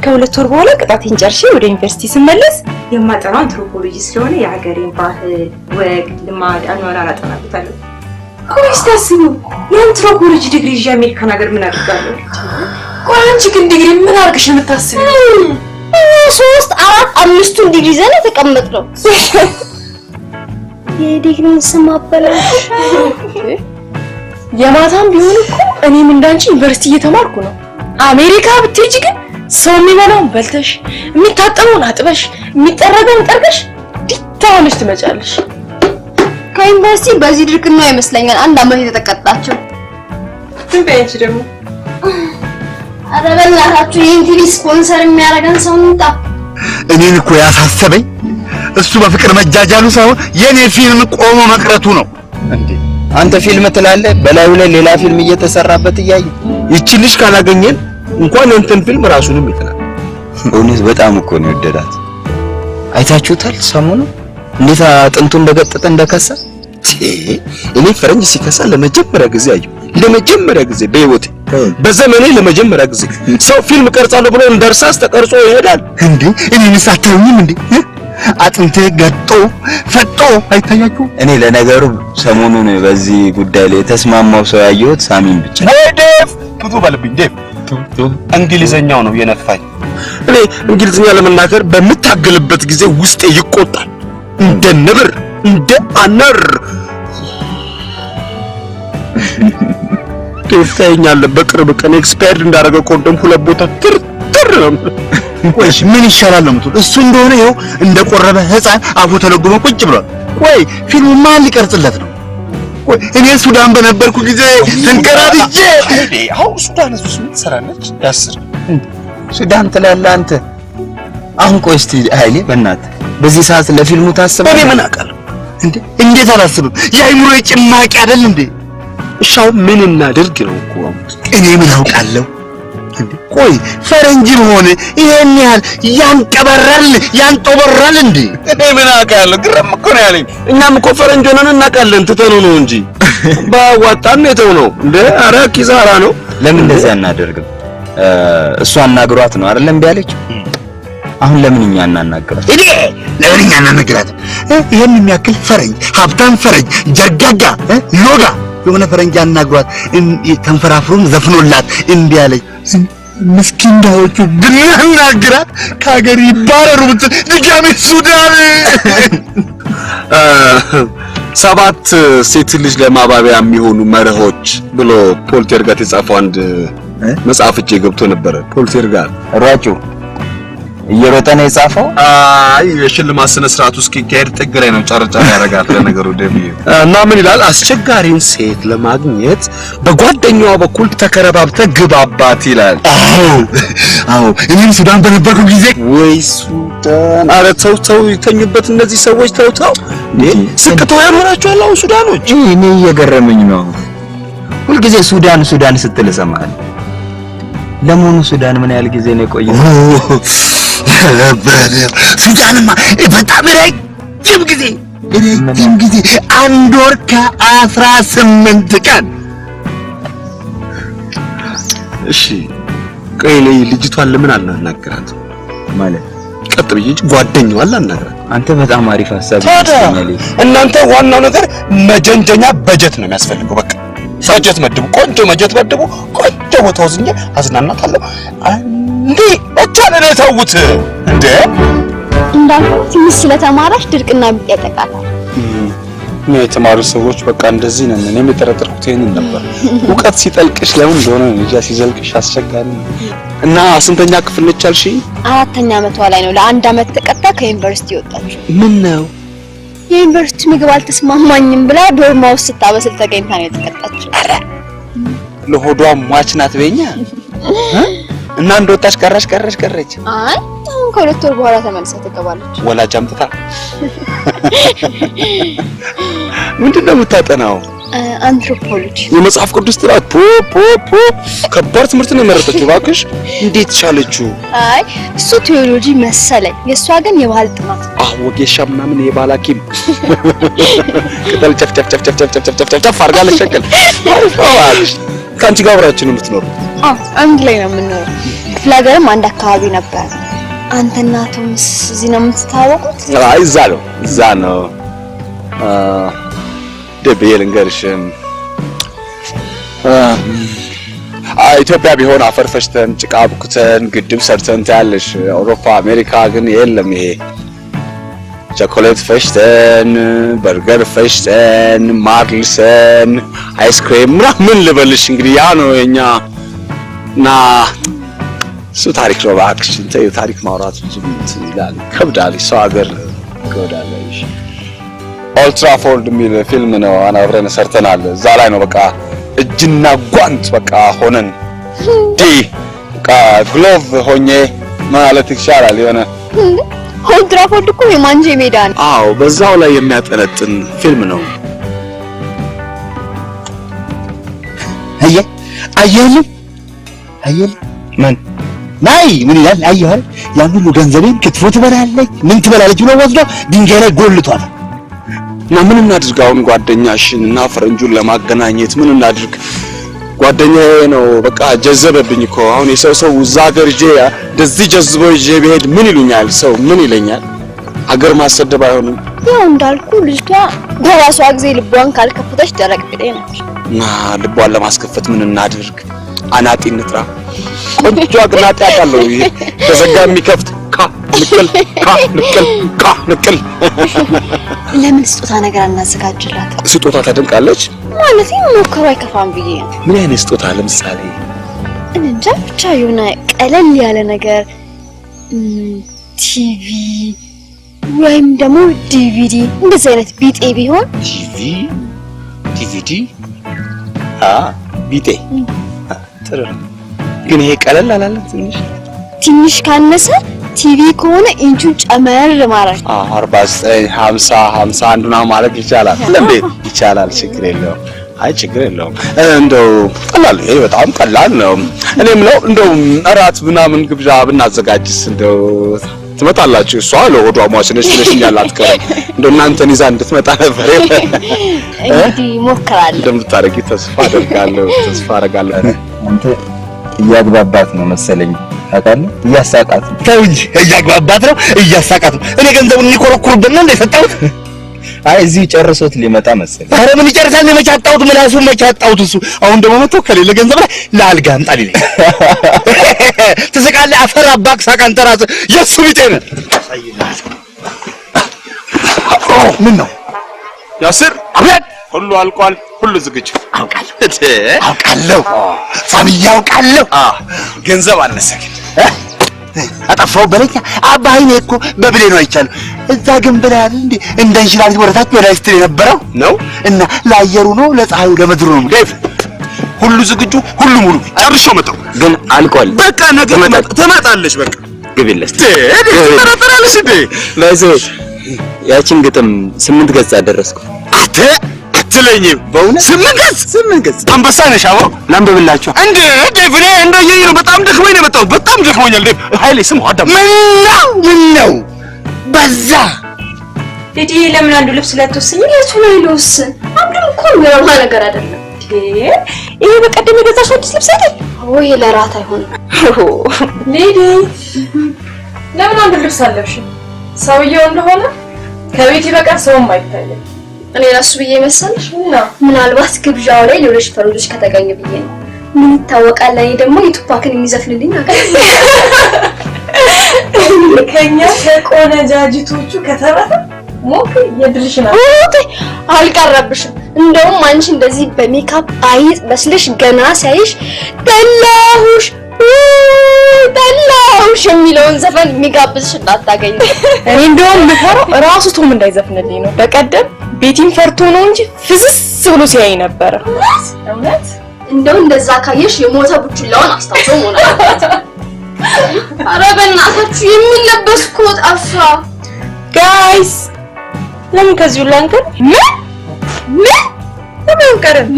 ከ2 ወር በኋላ ቅጣቴን ጨርሼ ወደ ዩኒቨርሲቲ ስመለስ የማጠናው አንትሮፖሎጂ ስለሆነ የሀገሬን ባህል፣ ወግ፣ ልማድ፣ አኗኗር አጠናበታለሁ። ቆይስ ታስቡ የአንትሮፖሎጂ ዲግሪ ይዤ አሜሪካን ሀገር ምን አድርጋለሁ? ቆይ አንቺ ግን ዲግሪ ምን አድርገሽ ነው የምታስቢው? 3 4 5ቱን ዲግሪ ዘን የተቀመጥነው የዲግሪን ስም አበላሽ። የማታም ቢሆን እኮ እኔም እንዳንቺ ዩኒቨርሲቲ እየተማርኩ ነው። አሜሪካ ብትሄጂ ግን ሰው የሚበላውን በልተሽ፣ የሚታጠበውን አጥበሽ፣ የሚጠረገውን ጠርገሽ ዲታውንሽ ትመጫለሽ። ከዩኒቨርሲቲ በዚህ ድርቅና ይመስለኛል 1 አመት የተቀጣቸው። ትንበያች ደግሞ ኧረ በእናታችሁ ይሄን ቲቪ ስፖንሰር የሚያደርገን ሰው እንጣ። እኔን እኮ ያሳሰበኝ እሱ በፍቅር መጃጃሉ ሳይሆን የኔ ፊልም ቆሞ መቅረቱ ነው። እንዴ አንተ ፊልም ትላለህ፣ በላዩ ላይ ሌላ ፊልም እየተሰራበት እያየ ይቺ ልጅ ካላገኘን እንኳን እንትን ፊልም ራሱንም ይጥላል። እውነት በጣም እኮ ነው የወደዳት። አይታችሁታል ሰሞኑ እንዴት አጥንቱ እንደገጠጠ እንደከሳ? እኔ ፈረንጅ ሲከሳ ለመጀመሪያ ጊዜ አየሁ። ለመጀመሪያ ጊዜ በህይወቴ በዘመኔ ለመጀመሪያ ጊዜ ሰው ፊልም ቀርጻለሁ ብሎ እንደርሳስ ተቀርጾ ይሄዳል እንዴ እኔንስ አታዩኝም እንዴ? አጥንቴ ገጦ ፈጦ አይታያችሁ? እኔ ለነገሩ ሰሞኑን በዚህ ጉዳይ ላይ የተስማማው ሰው ያየሁት ሳሚን ብቻ። ዴቭ ቱቱ ባልብኝ ዴቭ ቱቱ እንግሊዘኛው ነው የነፋኝ። እኔ እንግሊዝኛ ለመናገር በምታገልበት ጊዜ ውስጤ ይቆጣል፣ እንደ ነብር እንደ አነር። ትታየኛለህ በቅርብ ቀን ኤክስፓየርድ እንዳደረገው ኮንዶም 2 ቦታ ትርትር ነው። ቆይሽ ምን ይሻላል ነው የምትሉ? እሱ እንደሆነ ይኸው እንደቆረበ ህፃን አፉ ተለጉሞ ቁጭ ብሏል። ቆይ ፊልሙ ማን ሊቀርጽለት ነው? ቆይ እኔ ሱዳን በነበርኩ ጊዜ ተንከራድጄ አው ሱዳን እሱ ምን ትሰራለች? ያስር ሱዳን ትላለህ አንተ። አሁን ቆይ እስቲ ኃይሌ በእናትህ በዚህ ሰዓት ለፊልሙ ታስበው? እኔ ምን አውቃለሁ እንዴ? እንዴት አላስብም? የአይምሮ ጭማቂ አይደል እንዴ? እሻው ምን እናድርግ ነው እኮ እኔ ምን አውቃለሁ እንዴ? ቆይ ፈረንጅም ሆነ ይሄን ያህል ያንቀበራል ያንጦበራል እንዴ? እኔ ምን አውቃለሁ? ግርም እኮ ነው ያለኝ። እኛም እኮ ፈረንጅ ሆነን እናውቃለን፣ ትተነው ነው እንጂ ባዋጣን የተው ነው እንዴ? ኧረ ኪሳራ ነው። ለምን እንደዚህ አናደርግም? እሷ አናግሯት ነው አይደል እምቢ አለችው። አሁን ለምን እኛ እናናግራት? እኔ ለምን እኛ እናናግራት? ይሄን የሚያክል ፈረንጅ ሀብታም ፈረንጅ ጀርጋጋ ሎጋ የሆነ ፈረንጅ አናግሯት ተንፈራፍሮን ዘፍኖላት እምቢ አለች። ምስኪን ዳዎቹ ብናናግራት ከሀገር ይባረሩ ብትል ድጋሜ ሱዳን 7 ሴት ልጅ ለማባቢያ የሚሆኑ መርሆች ብሎ ፖል ቴርጋት የጻፈው አንድ መጽሐፍ እጄ ገብቶ ነበረ። ፖል ቴርጋት ሯጩ እየሮጠ ነው የጻፈው። አይ የሽልማት ስነ ስርዓቱ እስኪካሄድ ጥግ ላይ ነው ጫርጫር ያደርጋል ለነገሩ ደብዬ እና ምን ይላል? አስቸጋሪን ሴት ለማግኘት በጓደኛዋ በኩል ተከረባብተ ግባባት ይላል። አዎ እኔም ሱዳን በነበርኩ ጊዜ ወይ ሱዳን። ኧረ ተው ይተኙበት እነዚህ ሰዎች ተው እንዴ ስቅተው ያኖራቸዋል። አሁን ሱዳኖች እኔ እየገረመኝ ነው ሁልጊዜ ሱዳን ስትል እሰማለሁ። ለመሆኑ ሱዳን ምን ያህል ጊዜ ነው የቆየው? ሱዳንማ በጣም ረጅም ጊዜ 1 ወር ከ18 ቀን። እሺ ቆይ ልጅቷን ለምን አልናገራት ማለት ቀጥ ብዬ ጓደኛዋን ላናግራት። አንተ በጣም አሪፍ ሐሳብ ይመስለኛል። እናንተ ዋናው ነገር መጀንጀኛ በጀት ነው የሚያስፈልገው። በቃ በጀት መድቡ፣ ቆንጆ በጀት መድቡ፣ ቆንጆ ቦታ ወዝኛ አዝናናታለሁ። እንዴ እቻለ ነው ተውት እንዴ እንዳልኩት ትንሽ ስለተማራሽ ድርቅና ቢጤ ያጠቃታል። የተማሩ ሰዎች በቃ እንደዚህ ነን። እኔም የጠረጠርኩት ይሄንን ነበር። እውቀት ሲጠልቅሽ ለምን እንደሆነ እንጃ ሲዘልቅሽ አስቸጋሪ ነው። እና ስንተኛ ክፍል ነች አልሽኝ? 4ኛ ዓመቷ ላይ ነው። ለ1 አመት ተቀጣ ከዩኒቨርሲቲ ወጣችው። ምን ነው የዩኒቨርሲቲ ምግብ አልተስማማኝም ብላ ዶርማ ውስጥ ስታበስል ተገኝታ ነው የተቀጣችው። ለሆዷ ሟች ናት በኛ እና እንደወጣች ቀረች። አይ አሁን ከሁለት ወር በኋላ ተመልሳ ትገባለች። ወላጅ አምጥታ ምንድነው የምታጠናው? አንትሮፖሎጂ። የመጽሐፍ ቅዱስ ጥናት ፖ ከባድ ትምህርት ነው የመረጠችው። እባክሽ እንዴት ቻለችው? አይ እሱ ቴዎሎጂ መሰለኝ፣ የእሷ ግን የባህል ጥናት። ወጌሻ ምናምን የባህል ሐኪም ቅጠል ጨፍ አድርጋ ለሸቀል አሪፍ። ከአንቺ ጋር አብራችሁ ነው የምትኖረው? አንድ ላይ ነው የምንኖረው። ክፍለ ሀገርም አንድ አካባቢ ነበር። አንተና ቶምስ እዚህ ነው የምትታወቁት? አይ እዛ ነው ደብዬ ልንገርሽም ኢትዮጵያ ቢሆን አፈር ፈጭተን ጭቃ አቡክተን ግድብ ሰርተን ታያለሽ። አውሮፓ አሜሪካ ግን የለም ይሄ። ቸኮሌት ፈጭተን በርገር ፈጭተን ማር ልሰን አይስክሬም ምን ልበልሽ እንግዲህ ያ ነው የኛ እና እሱ ታሪክ ነው። እባክሽ እንተይው ታሪክ ማውራት ብዙ ይላል ከብዳል። ሰው ሀገር ከብዳለሽ። ኦልትራፎርድ የሚል ፊልም ነው አብረን ሰርተናል። እዛ ላይ ነው በቃ እጅና ጓንት በቃ ሆነን በቃ ግሎቭ ሆኜ ማለት ይቻላል። የሆነ ኦልትራፎርድ እኮ የማንጄ ሜዳ ነው። አዎ በዛው ላይ የሚያጠነጥን ፊልም ነው። አየህ ምን ናይ ምን ይላል? አየህ ያን ሁሉ ገንዘቤን ክትፎ ትበላለች ምን ትበላለች ብሎ ወስዶ ድንጋይ ላይ ጎልቷል። እና ምን እናድርግ አሁን ጓደኛሽን እና ፈረንጁን ለማገናኘት ምን እናድርግ? ጓደኛዬ ነው በቃ ጀዘበብኝ እኮ አሁን የሰው እዛ ሀገር ሄጄ እንደዚህ ጀዝቦ ሄጄ ብሄድ ምን ይሉኛል? ሰው ምን ይለኛል? ሀገር ማሰደብ አይሆንም። ያው እንዳልኩ ልጅቷ በራሷ ጊዜ ልቧን ካልከፈተች ደረቅ ቢጤ ነች። እና ልቧን ለማስከፈት ምን እናድርግ? አናጢ እንጥራ። ቆንጆ አግናጤ አውቃለሁ። ይሄ ተዘጋ የሚከፍት ንቅል ለምን ስጦታ ነገር አናዘጋጅላት? ስጦታ ታደንቃለች ማለት ሞክሮ አይከፋም ብዬ ነው። ምን አይነት ስጦታ ለምሳሌ? እንጃ ብቻ የሆነ ቀለል ያለ ነገር ቲቪ ወይም ደግሞ ዲቪዲ እንደዚህ አይነት ቢጤ ቢሆን። ዲቪዲ ቢጤ ጥሩ ነው። ግን ይሄ ቀለል አላለም? ትንሽ ካነሰ ቲቪ ከሆነ ኢንቹን ጨመር ማድረግ 49 50 51 ነው ማለት ይቻላል። ለምዴ ይቻላል። ችግር የለውም። አይ ችግር የለውም። እንደው ቀላል ይሄ በጣም ቀላል ነው። እኔም ነው እንደው እራት ምናምን ግብዣ ብናዘጋጅስ እንደው ትመጣላችሁ? እሷ ለሆዷ ሟች ነች ያላት ከረ እንደው እናንተን ይዛ እንድትመጣ ነበር። እንግዲህ ሞክራለሁ። እንደምታረጊ ተስፋ አደርጋለሁ። አንተ እያግባባት ነው መሰለኝ ታውቃለህ? እያሳቃት ነው። ተው እንጂ እያግባባት ነው እያሳቃት ነው። እኔ ገንዘቡን ሊኮረኩሩበት ነው እንደሰጣሁት። አይ እዚህ ጨርሶት ሊመጣ መሰለኝ። ኧረ ምን ይጨርሳል? መቼ አጣሁት? ምላሱን መቼ አጣሁት? እሱ አሁን ደግሞ መጥቶ ከሌለ ገንዘብ ላይ ለአልጋ አምጣልኝ ይለኝ። ትስቃለህ? አፈር አባክ ሳቅ አንተ ራስህ የእሱ ቢጤ ነህ። ምን ነው ያስር አብረን ሁሉ አልቋል። ሁሉ ዝግጁ። አውቃለሁ ሳሚዬ አውቃለሁ። ገንዘብ አነሰግን አጠፋው በለኛ አባይኔ እኮ በብሌኑ አይቻለሁ። እዛ ግን ብለሃል እንዴ እንደ እንሽላሊት ወረታች ወደ ስትል የነበረው ነው እና ለአየሩ ነው ለፀሐዩ ለምድሩ ነው። ዴቭ ሁሉ ዝግጁ፣ ሁሉ ሙሉ ጨርሾ መጣው። ግን አልቋል። በቃ ነገ ትመጣለች። በቃ ግቢለስ ትመጣለች እንዴ? ለዚህ ያቺን ግጥም 8 ገጽ አደረስኩ። አትለኝም በእውነት 8 ገጽ አንበሳ ነሽ። አዎ ላንብብላችሁ እንዴ? ዴቭ እኔ እንደየኝ ነው። በጣም ደክሞኝ ነው የመጣሁት። በጣም ደክሞኛል ዴቭ። ኃይሌ ስሙ አዳም ምን ነው በዛ ዲዲ ለምን አንዱ ልብስ ለተወሰኝ የቱ ነው ይልውስን? አንዱም እኮ ምንም ነገር አይደለም። ይሄ በቀደም የገዛሽው አዲስ ልብስ አይደል? ወይ ለራት አይሆንም። ዲዲ ለምን አንዱ ልብስ አለብሽ? ሰውየው እንደሆነ ከቤት በቀር ሰውም አይታየም። እኔ ራሱ ብዬ መሰለሽ ምናልባት ግብዣው ላይ ሌሎች ፈረንጆች ከተገኙ ብዬ ነው። ምን ይታወቃል? እኔ ደግሞ የቱፓክን የሚዘፍንልኝ አገኘ። ከኛ ከቆነጃጅቶቹ ከተረፈ ሞክ የድልሽና አልቀረብሽም። እንደውም አንቺ እንደዚህ በሜካፕ አይጥ በስልሽ ገና ሳይሽ ጠላሁሽ የሚለውን ዘፈን የሚጋብዝሽ እንዳታገኝ። እኔ እንደውም ምፈራው ራሱ ቶም እንዳይዘፍንልኝ ነው። በቀደም ቤቲን ፈርቶ ነው እንጂ ፍዝዝ ብሎ ሲያይ ነበር። እውነት እንደው እንደዛ ካየሽ የሞተ ቡችላውን አስታውሶ መሆን አለበት። ኧረ በእናታችሁ የሚለበስ እኮ ጠፋ። ጋይስ ለምን ከዚህ ሁሉ አንቀር? ምን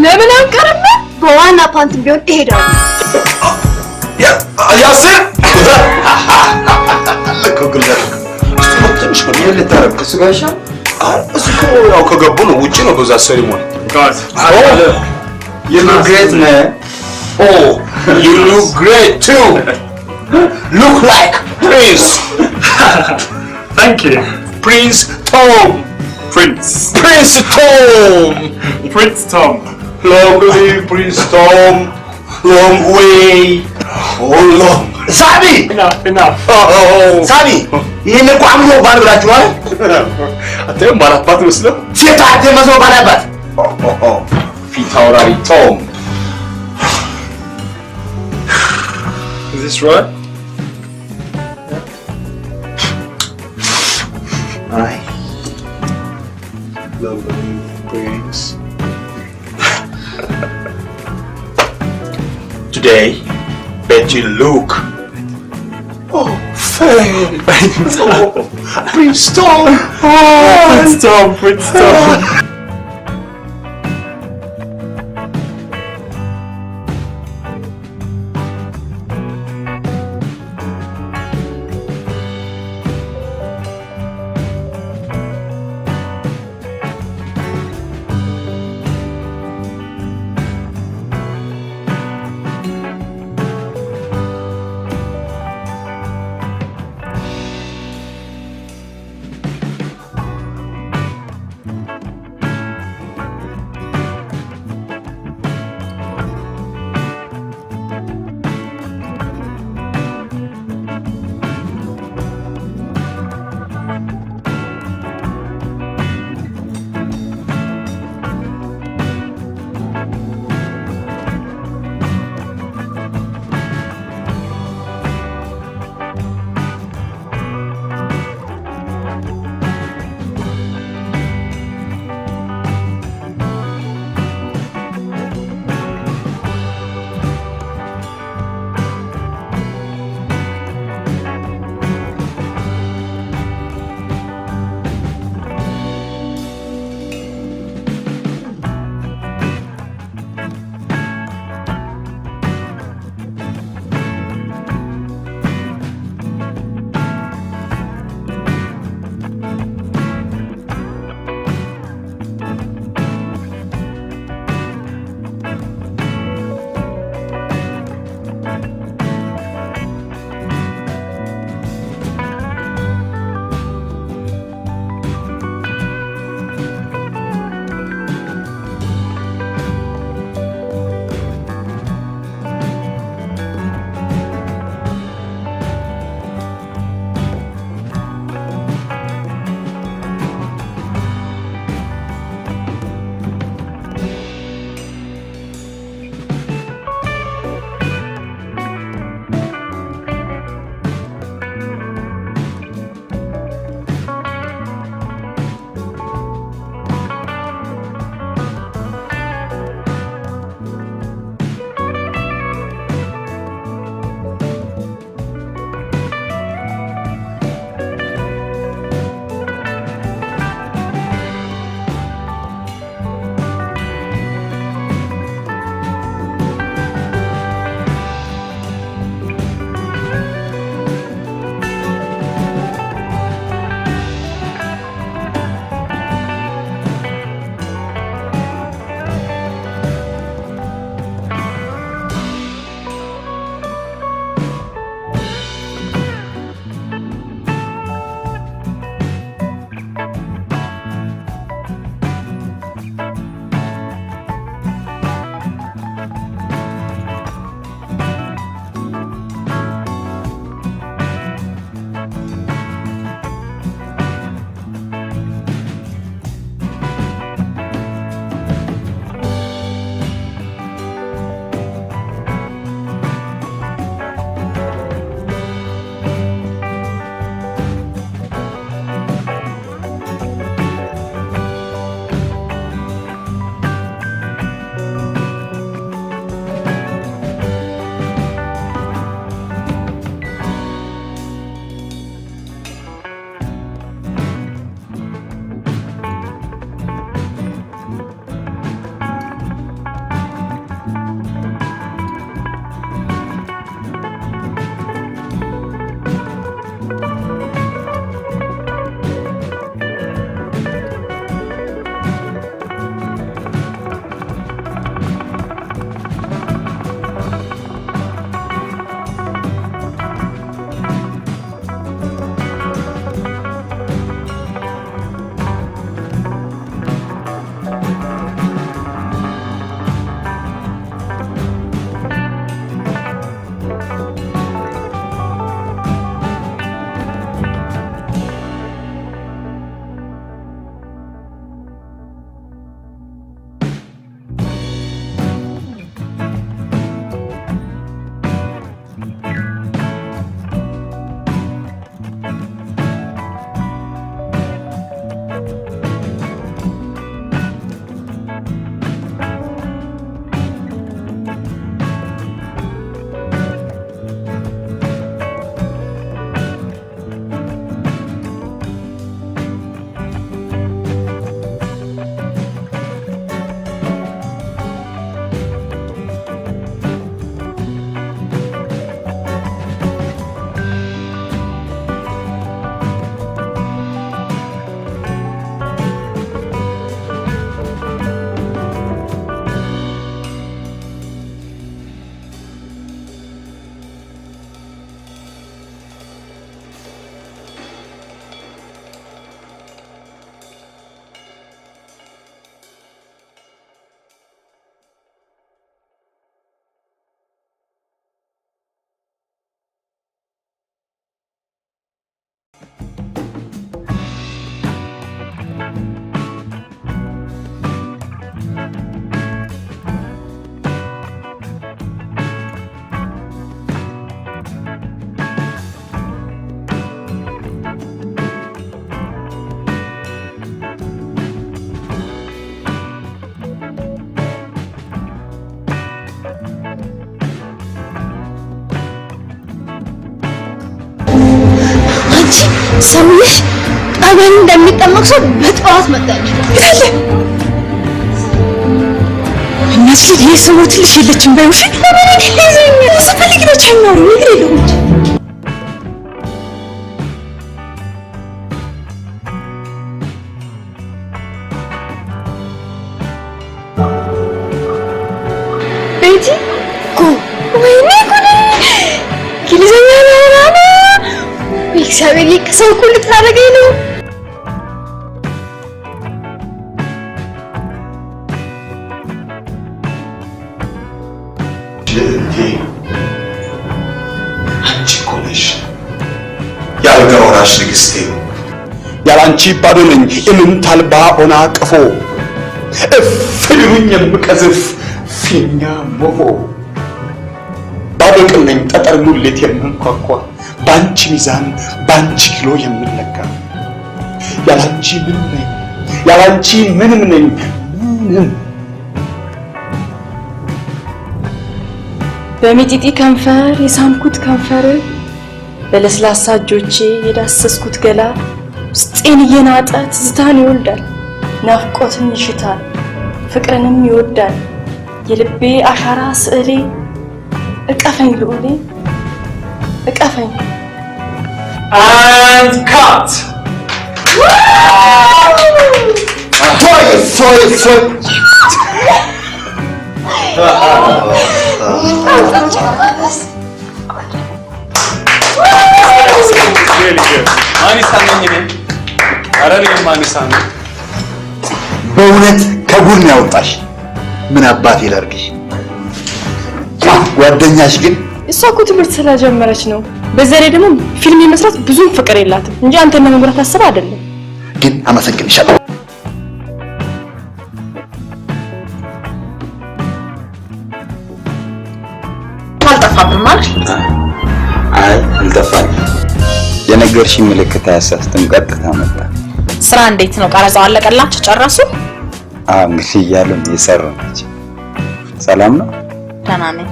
ለምን አንቀርም? በዋና ፓንት ቢሆን እሄዳለሁ። ያስር ለከግልህ ትንሽ ነው ልታረግ እሱ ጋር ይሻል። እሱ እኮ ያው ከገቡ ነው ውጪ ነው በዛ ሴሪሞኒ። You look great, man. Oh, you look great too. Look like Prince. Thank you. Prince Tom. Prince. Prince Tom. Prince Tom. Long live Prince Tom. Long way. Oh, long. Sabi. Enough. Oh. Sabi. ይሄን እኮ አምሮ ባልብላችሁ ማለት አተም ባላባት መስለው ሴት አተ መስሎ ባላባት ፊት አውራሪ ቶም Is this right? I love you, Prince. Today, bet you look. Oh, fame! Prince Tom! Prince Tom! Prince Tom. Prince Tom. አንቺ ሰውዬሽ ጠበል እንደሚጠመቅ ሰው በጠዋት መጣች። ይላል እነሱ የስሙት ልጅ የለችም ባይውሽ ለምን ይዘኛ ስፈልግ ነው ቻናው ነገር የለውም። ቤቲ ወይኔ ጉዴ እንግሊዘኛ ነው እግዚአብሔር ይከሰው ሁሉ ታረገኝ ነው። አንቺ እኮ ነሽ የአልጋ ወራሽ ንግስቴ። ያላንቺ ባዶ ነኝ የምንት አልባ ሆና ቀፎ እፍሉኝ የምቀዝፍ ፊኛ ሞፎ ባዶ ቀን ነኝ ጠጠር ሙሌት የምንኳኳ ባንቺ ሚዛን ባንቺ ኪሎ የምንለካ ያላንቺ ምንም ነኝ ያላንቺ ምንም ነኝ ምንም። በሚጢጢ ከንፈር የሳምኩት ከንፈር በለስላሳ እጆቼ የዳሰስኩት ገላ ውስጤን እየናጠ ትዝታን ይወልዳል ናፍቆትን ይሽታል ፍቅርንም ይወዳል የልቤ አሻራ ስዕሌ እቀፈኝ ልዑሌ እቀፈኝ። And cut! Really good. በእውነት ከጉድ ነው ያወጣሽ። ምን አባቴ ላድርግሽ? ጓደኛሽ ግን እሷ እኮ ትምህርት ስለጀመረች ነው። በዛ ላይ ደግሞ ፊልም የመስራት ብዙም ፍቅር የላትም እንጂ አንተን ለመምራት አስባ አይደለም። ግን አመሰግንሻለሁ። አልጠፋብም ማለት አይ አልጠፋኝም። የነገርሽኝ ምልክት አያሳስትም፣ ቀጥታ መጣ። ስራ እንዴት ነው? ቀረጻው አለቀላችሁ? ጨረሱ? እንግዲህ እያሉ እየሰሩ ናቸው። ሰላም ነው? ደህና ነኝ።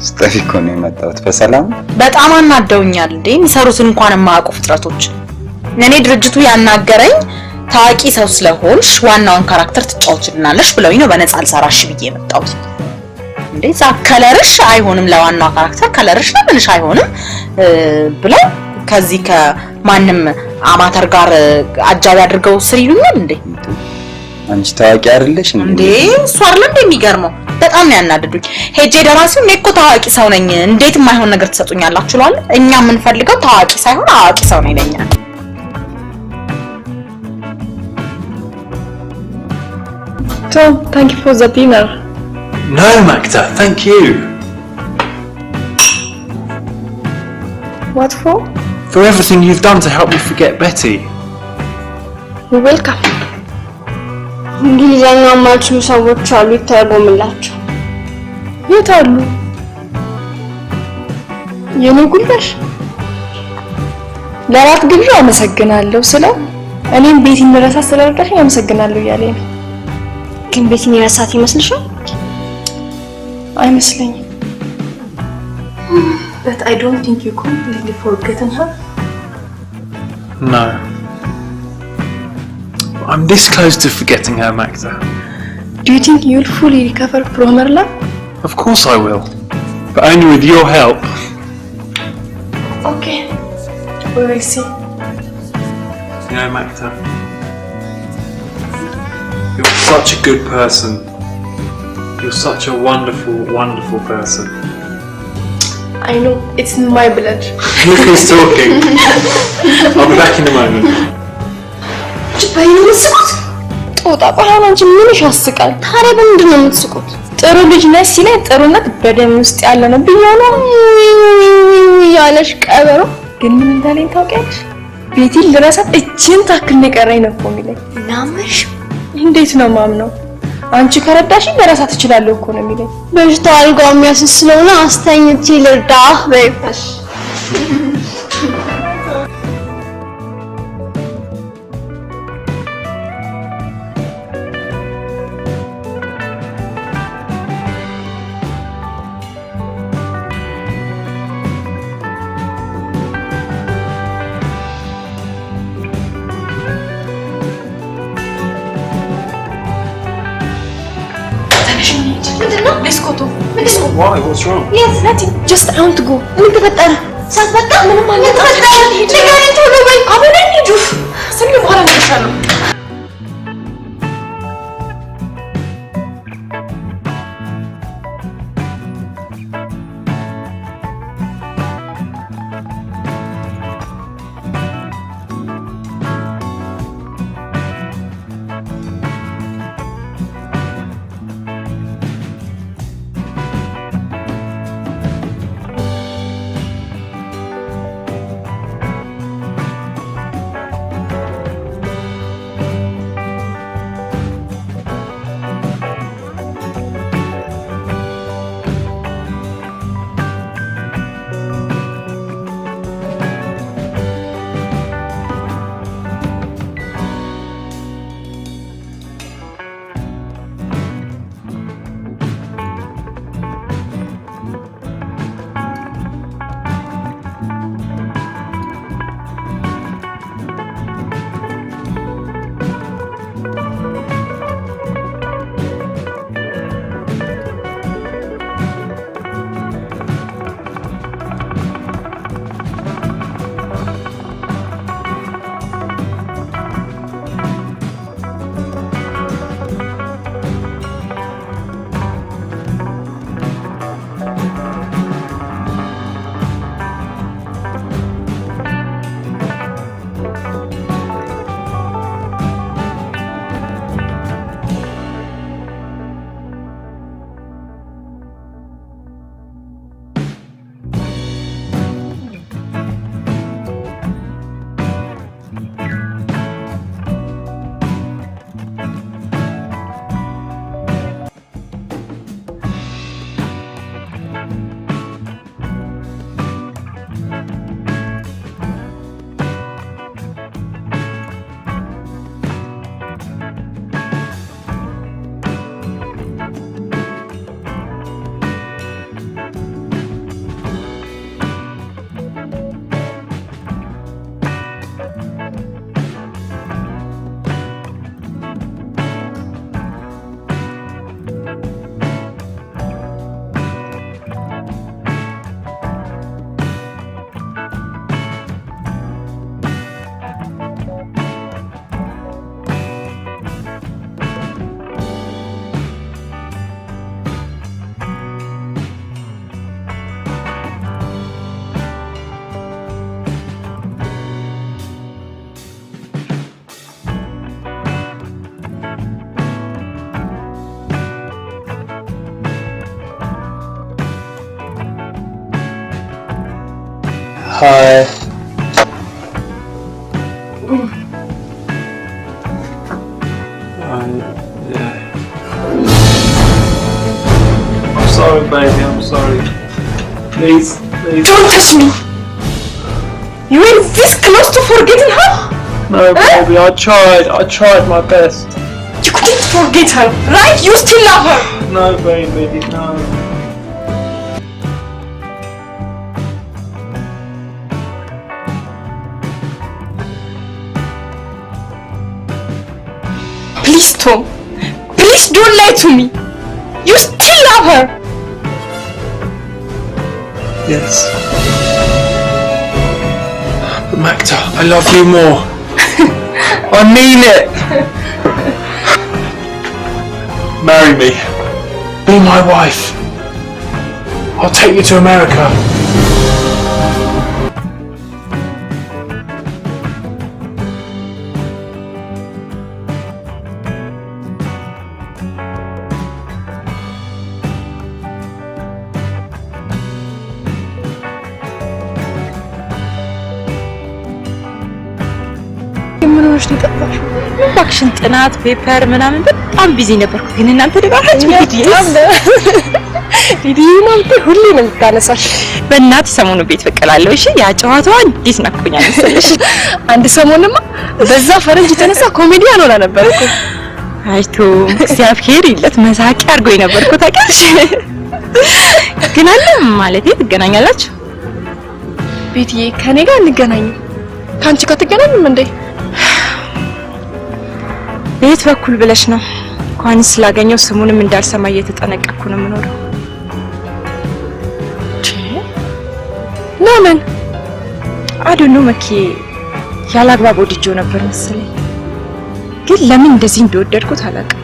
ስጠፊ እኮ ነው የመጣሁት። በሰላም በጣም አናደውኛል እንዴ የሚሰሩት እንኳን የማያውቁ ፍጥረቶች። እኔ ድርጅቱ ያናገረኝ ታዋቂ ሰው ስለሆንሽ ዋናውን ካራክተር ትጫወችልናለሽ ብለውኝ ነው በነፃ ልሰራሽ ብዬ የመጣሁት። እንዴ ከለርሽ አይሆንም ለዋናው ካራክተር ከለርሽ ለምንሽ አይሆንም ብለው ከዚህ ከማንም አማተር ጋር አጃቢ አድርገው ስር ይሉኛል እንዴ። አንቺ ታዋቂ አይደለሽ እንዴ? እሱ አይደለም እንደሚገርመው በጣም ያናደዱኝ። ሄጄ ደራሲው እኔ እኮ ታዋቂ ሰው ነኝ እንዴት የማይሆን ነገር ትሰጡኛላችሁ ይላል። እኛ የምንፈልገው ታዋቂ ሳይሆን አዋቂ ሰው ነው ይለኛል። Tom, thank you for the dinner. No, Magda, thank you. What for? For everything you've done to help me forget Betty. You're welcome. እንግሊዘኛ የማይችሉ ሰዎች አሉ ይተረጎምላቸው። የት አሉ? የኔ ጉልበሽ ለራት ግብዣ አመሰግናለሁ ስለው እኔም ቤት እንረሳ ስለረዳሽ አመሰግናለሁ እያለኝ ነው። ግን ቤትን የረሳት ይመስልሻል? አይመስለኝም። But I don't think you completely forgotten her. No. I'm this close to forgetting her, Magda. Do you think you'll fully recover from her love? Of course I will. But only with your help. Okay. We will see. You know, Magda, you're such a good person. You're such a wonderful, wonderful person. I know, it's in my blood. Look who's talking. I'll be back in a moment. በይመስኩት ጦጣ ቆሃን አንቺ ምንሽ ያስቃል? ታዲያ በምንድን ነው የምትስቁት? ጥሩ ልጅ ነሽ ሲለኝ ጥሩነት በደም ውስጥ ያለ ነው ብያለሁ ያለሽ ቀበሮ ግን ምን እንዳለኝ ታውቂያለሽ? ቤቴን ልረሳት እቺን ታክል ነው የቀረኝ ነው እኮ የሚለኝ። ናምሽ እንዴት ነው ማምነው? አንቺ ከረዳሽኝ ልረሳት እችላለሁ እኮ ነው የሚለኝ። በሽታው አልጋው የሚያስስ ስለሆነ አስተኝቼ ልርዳህ በይፈሽ። መስኮቱ Why? What's wrong? Yes, nothing. Just I want to go. ምን ተፈጠረ? ሳትበቃ ምንም ማለት ተፈጠረ? ንገሪኝ ቶሎ በይ። አብረን እንሂድ። ስንት በኋላ ነው? Hi. Yeah. I'm sorry, baby. I'm sorry. Please. Don't touch me. You were this close to forgetting her? No, baby. I tried my best. You couldn't forget her, right? You still love her. No, baby. No. Please, Tom. Please don't lie to me. You still love her. Yes. But Magda, I love you more. I mean it. Marry me. Be my wife. I'll take you to America. ምንሽ ተጠፋሽ? ባክሽን ጥናት ፔፐር ምናምን በጣም ቢዚ ነበርኩ። ግን እናንተ ደባራችሁ ቪዲዮ ማለት ሁሌ ነው የምታነሳሽ። በእናትህ ሰሞኑን ቤት በቀላለሁ። እሺ ያ ጨዋታዋ እንዴት ናፍቆኛል መሰለሽ። አንድ ሰሞንማ በዛ ፈረንጅ የተነሳ ኮሜዲያን ሆና ነበር እኮ። አይቶ እግዚአብሔር ይለት መሳቂ አድርጎኝ ነበርኩ ታውቂያለሽ። ግን አለ ማለቴ ትገናኛላችሁ? ቤትዬ ከኔ ጋር እንገናኝ። ካንቺ ጋር ትገናኝም እንዴ? ቤት በኩል ብለሽ ነው። እንኳን ስላገኘው ስሙንም እንዳልሰማ እየተጠነቀቅኩ ነው የምኖረው። ለምን? አዶኖ መኪ ያላግባብ ወድጄው ነበር መሰለኝ። ግን ለምን እንደዚህ እንደወደድኩት አላውቅም።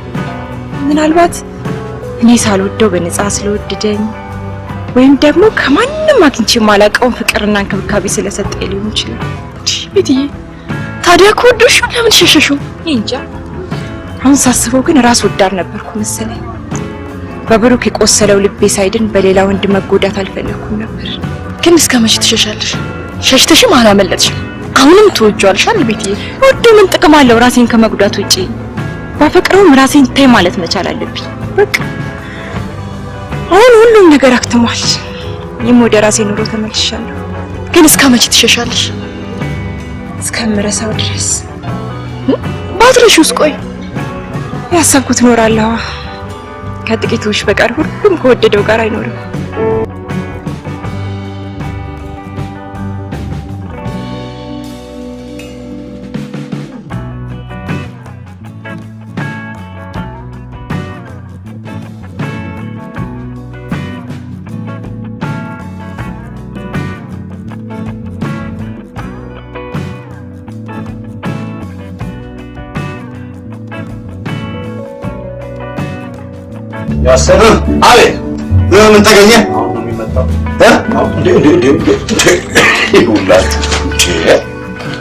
ምናልባት እኔ ሳልወደው በነፃ ስለወደደኝ ወይም ደግሞ ከማንም አግኝቼ የማላውቀውን ፍቅርና እንክብካቤ ስለሰጠኝ ሊሆን ይችላል። ቤትዬ ታዲያ ከወደድሽ ለምን ሸሸሽው? እንጃ። አሁን ሳስበው ግን ራስ ወዳድ ነበርኩ መሰለኝ። በብሩክ የቆሰለው ልቤ ሳይድን በሌላ ወንድ መጎዳት አልፈለኩም ነበር። ግን እስከ መቼ ትሸሻለሽ? ሸሽተሽም አላመለጥሽም። አሁንም ትወጂዋለሽ አይደል ቤትዬ? ወዶ ምን ጥቅም አለው ራሴን ከመጉዳት ውጪ? ባፈቅረውም ራሴን ተይ ማለት መቻል አለብኝ። በቃ አሁን ሁሉም ነገር አክትሟል። እኔም ወደ ራሴ ኑሮ ተመልሻለሁ። ግን እስከ መቼ ትሸሻለሽ? እስከምረሳው ድረስ። ባትረሺውስ? ቆይ ያሰብኩት እኖራለሁ። ከጥቂቶች በቀር ሁሉም ከወደደው ጋር አይኖርም። ያሰነ አቤት ምን ተገኘ? አሁን ነው የሚመጣው።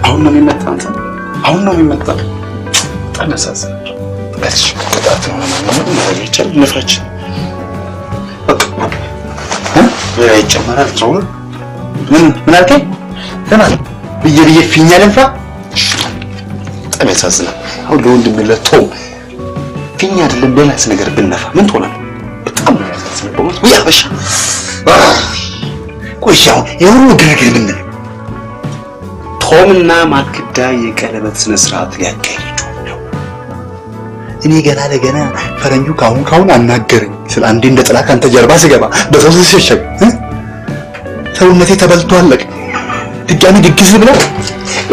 አሁን ነው የሚመጣው። አሁን ነው የሚመጣው። ተነሳሳ እሺ ወጣት ነው ማለት ነፋች ይጨመራል። ምን አልከኝ? ተናል ብዬ ፊኛ ልንፋ። በጣም ያሳዝናል። አሁን ለወንድም ለቶም ፊኛ አይደለም ሌላስ ነገር ብነፋ ምን ትሆናለህ? በጣም ነው ያሳዝናል። በሞት ወይ አበሻ ቆይሻው የሁሉ ግርግር ምን ነው? ቶምና ማክዳ የቀለበት ስነ ስርዓት ያካሂዱ ነው። እኔ ገና ለገና ፈረንጁ ካሁን አናገረኝ ስለ አንዴ እንደ ጥላ ካንተ ጀርባ ስገባ በሰው ሲሸሸግ ሰውነቴ ተበልቶ አለቀ። ድጋሚ ድግስ ብለው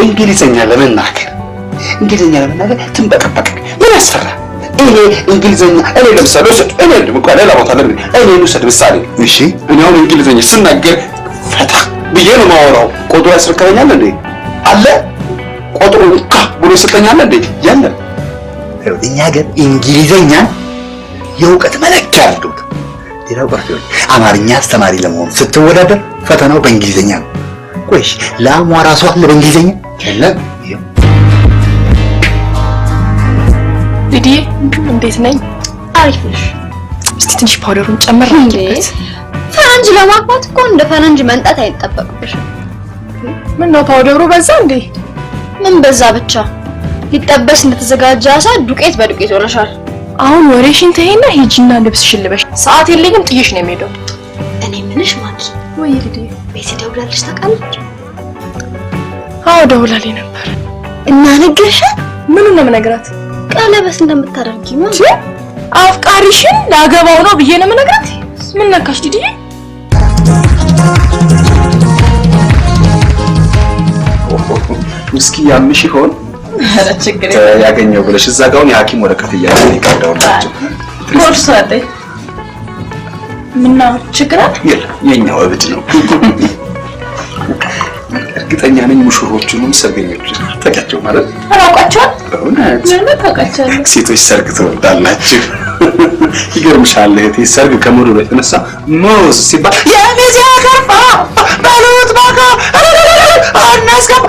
እንግሊዘኛ ለመናገር ትንበቀበቅ ምን ያስፈራ? ይሄ እንግሊዘኛ እኔ ለምሳሌ እኔ እንኳን ሌላ ቦታ ለምን እኔ ልውሰድ ምሳሌ። እሺ እኔ አሁን እንግሊዘኛ ስናገር ፈታ ብዬ ነው የማወራው። ቆጥሮ ያስረከበኛል እንዴ? አለ ቆጥሮ እንካ ብሎ ይሰጠኛል እንዴ? ያለ እኛ ሀገር እንግሊዘኛ የእውቀት መለኪያ አለው። ሌላው ቀርቶ አማርኛ አስተማሪ ለመሆን ስትወዳደር ፈተናው በእንግሊዘኛ ነው። ቆይሽ ለአሟ ራሷ አለ በእንግሊዘኛ የለም። ሊዲዬ እንዴት ነኝ? አሪፍ ነሽ? እስቲ ትንሽ ፓውደሩን ጨምር አድርጊበት። ፈረንጅ ለማግባት እኮ እንደ ፈረንጅ መንጣት አይጠበቅብሽም። ምን ነው ፓውደሩ በዛ እንዴ? ምን በዛ ብቻ ሊጠበስ እንደተዘጋጀ አሳ ዱቄት በዱቄት ሆነሻል። አሁን ወሬሽን ተይና ሂጂና ልብስሽን ልበሽ። ሰዓት የለኝም ጥዬሽ ነው የምሄደው። እኔ ምንሽ ማኪ ወይ ሊዲዬ ቤት ደውላለሽ ታውቃለች? አዎ ደውላልኝ ነበር። እና ነገርሻት? ምኑን ነው የምነግራት? ቀለበት እንደምታደርጊ ነው። አፍቃሪሽን ላገባው ነው ብዬ ነው የምነግራት። ምን ነካሽ ሊዲዬ? ምስኪ ያምሽ ይሆን? ኧረ ችግር ያገኘው ብለሽ እዛ ጋውን የሐኪም ወረቀት እያለ ይቀርዳው ናቸው። ኮርስ አለ ምነው ችግር አለ? የለም የኛው እብድ ነው። እርግጠኛ ነኝ ሙሽሮቹንም ሰርገኞች ታውቂያቸው ማለት አውቃቸዋል። በእውነት ምን ታውቃቸዋል? ሴቶች ሰርግ ትወዳላችሁ። ይገርምሻል እህቴ ሰርግ ከመውደዱ የተነሳ ሞዝ ሲባል የሚዜ ገርፋ ባሉት ባካ አናስገባ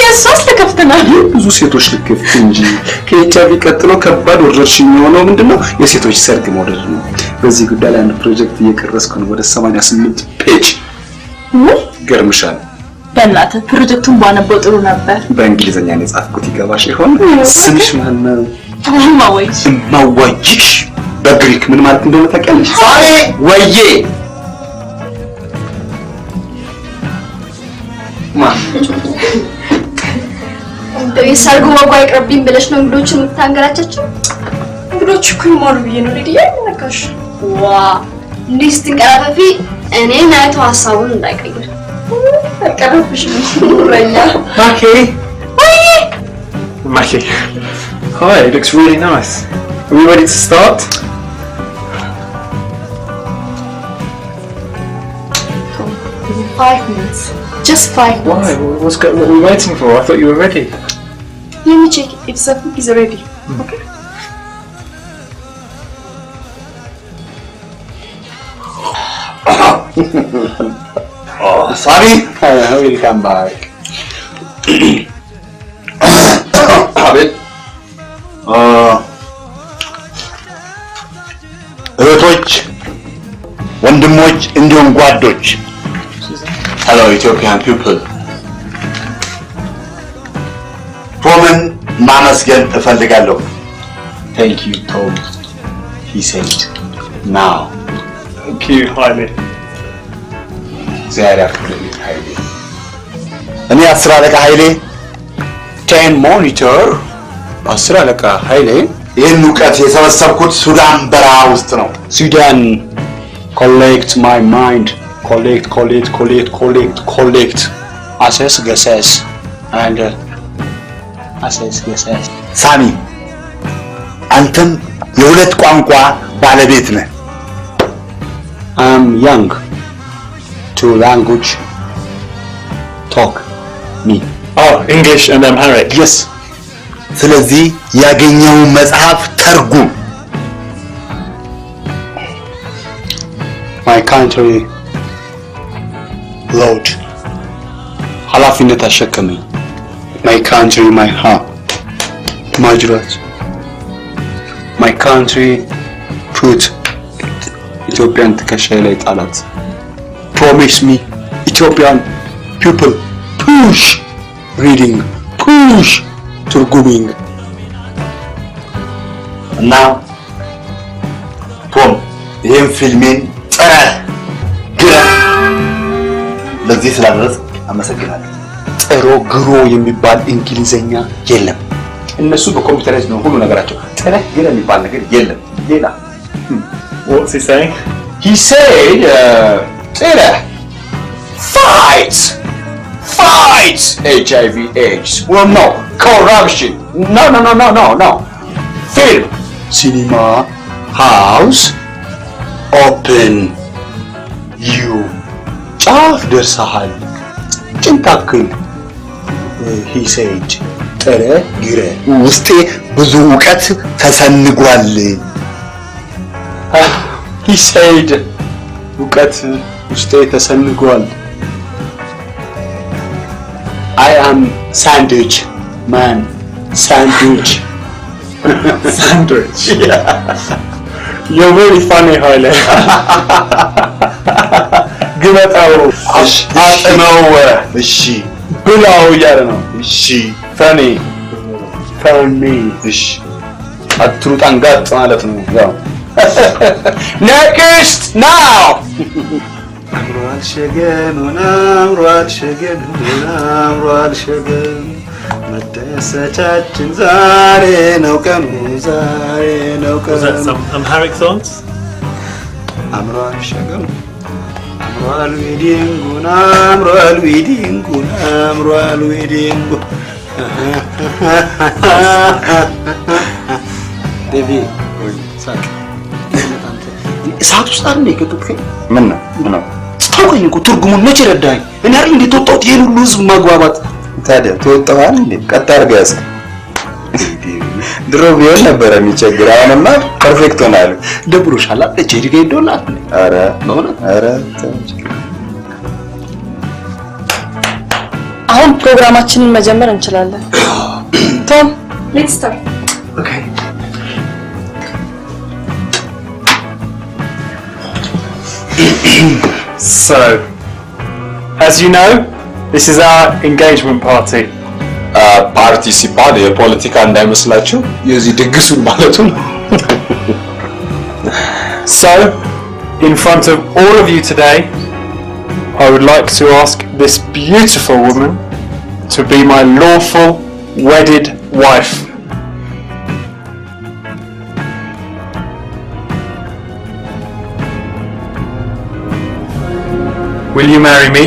የሷስ ለከፍተናል። ብዙ ሴቶች ልክፍት እንጂ ከኤችአይቪ ቀጥሎ ከባድ ወረርሽኝ የሆነው ምንድነው? የሴቶች ሰርግ መውደድ ነው። በዚህ ጉዳይ ላይ አንድ ፕሮጀክት እየቀረስኩ ነው። ወደ 88 ፔጅ ገርምሻል። በእናትህ ፕሮጀክቱን ባነበው ጥሩ ነበር። በእንግሊዘኛ ነው የጻፍኩት። ይገባሽ ይሆን? ስምሽ ማን ነው? ማወይሽ ማወይሽ በግሪክ ምን ማለት እንደሆነ ታውቂያለሽ? ወዬ እንደው የሰርጉ ወጓ ይቅርብኝ ብለሽ ነው እንግዶችን የምታንገራቻቸው? እንግዶች እኮ ይማሩ ብዬ ነው ሊዲዬ። ምን ነካሽ? ዋ እንዲህ ስትንቀራፈፊ እኔን አይቶ ሀሳቡን እንዳይቀይር አልቀረብሽም። ጉረኛ ማኪ Maki. Hi, it looks really nice. Are we ready to start? Within 5 minutes. Just 5 minutes. Why? What are we waiting for? I thought you were ready. Let me check if the food is ready. Okay. ሳሚ Welcome back. አቤት እህቶች፣ ወንድሞች እንዲሁም ጓዶች ሄሎ ኢትዮጵያን ፒፕል ቶምን ማመስገን እፈልጋለሁ። Thank you, Tom. He said, now. Thank you, Haile. እግዚአብሔር ያክብርልኝ ኃይሌ። እኔ 10 አለቃ ኃይሌ 10 monitor. 10 አለቃ ኃይሌ ይህን እውቀት የሰበሰብኩት ሱዳን በረሃ ውስጥ ነው። Sudan, collect my mind. Collect. Assess, guesses. And assess, guesses. ሳሚ አንተም የሁለት ቋንቋ ባለቤት ነህ። I'm young. 2 language. Talk. Me. Oh, English and Amharic. Yes. ስለዚህ ያገኘውን መጽሐፍ ተርጉም። My country. Lord. ኃላፊነት አሸከመኝ። My country, my heart. ማጅራት. My country put ኢትዮጵያን ትከሻዬ ላይ ጣላት። Promise me Ethiopian people push reading push ትርጉሚንግ እና ቶም ይህን ፊልሜን ጥረህ ግረህ ለዚህ ስላደረስ አመሰግናለሁ። ጥሮ ግሮ የሚባል እንግሊዘኛ የለም። እነሱ በኮምፒውተራይዝ ነው ሁሉ ነገራቸው። ጥረህ ግረህ የሚባል ነገር የለም። ሌላ What's he saying? he said ጥረህ fight HIV AIDS. Well, no. Corruption. No. Film. Cinema House. Open. you ጫፍ ደርሰሃል። ጭንታክል he said ጥረ ግረ ውስጤ ብዙ እውቀት ተሰንጓል። he said እውቀት ውስጤ ተሰንጓል። I am sandwich man. Sandwich. Sandwich. Yeah. You're really funny, Haile. ግመጣው አጥመው እሺ ብላው እያለ ነው። እሺ funny እሺ አትሩጥ አንጋጥ ማለት ነው። ያው next now አምሯል ሸገን መደሰቻችን ዛሬ ነው ቀኑ Was that some Amharic songs? አምሯል ሸገኑ አምሯል ዊዲንጉ ዴቪ ሳቅ እሳት ውስጥ አይደል የከተትከኝ? ምን ነው ታውቀኝ እኮ ትርጉሙን መቼ ረዳኸኝ? እኔ አይደል እንዴት ወጣሁት ይሄን ሁሉ ህዝብ ማግባባት። ታዲያ ተወጣዋል እንዴ? ቀጥ አድርገህ ያዝክ። ድሮ ቢሆን ነበረ የሚቸግር፣ አሁንማ ፐርፌክት ሆናል። ደብሮሻል አይደል? እጄ ዲጋ ይዶላል። ኧረ በእውነት ኧረ አሁን ፕሮግራማችንን መጀመር እንችላለን። ቶም ሌትስ ስታርት። Okay. So, as you know, this is our engagement party. ፓርቲ ሲባል የፖለቲካ እንዳይመስላችሁ የዚህ ድግሱን ማለቱ ነው። So, in front of all of you today, I would like to ask this beautiful woman to be my lawful wedded wife. Will you marry me?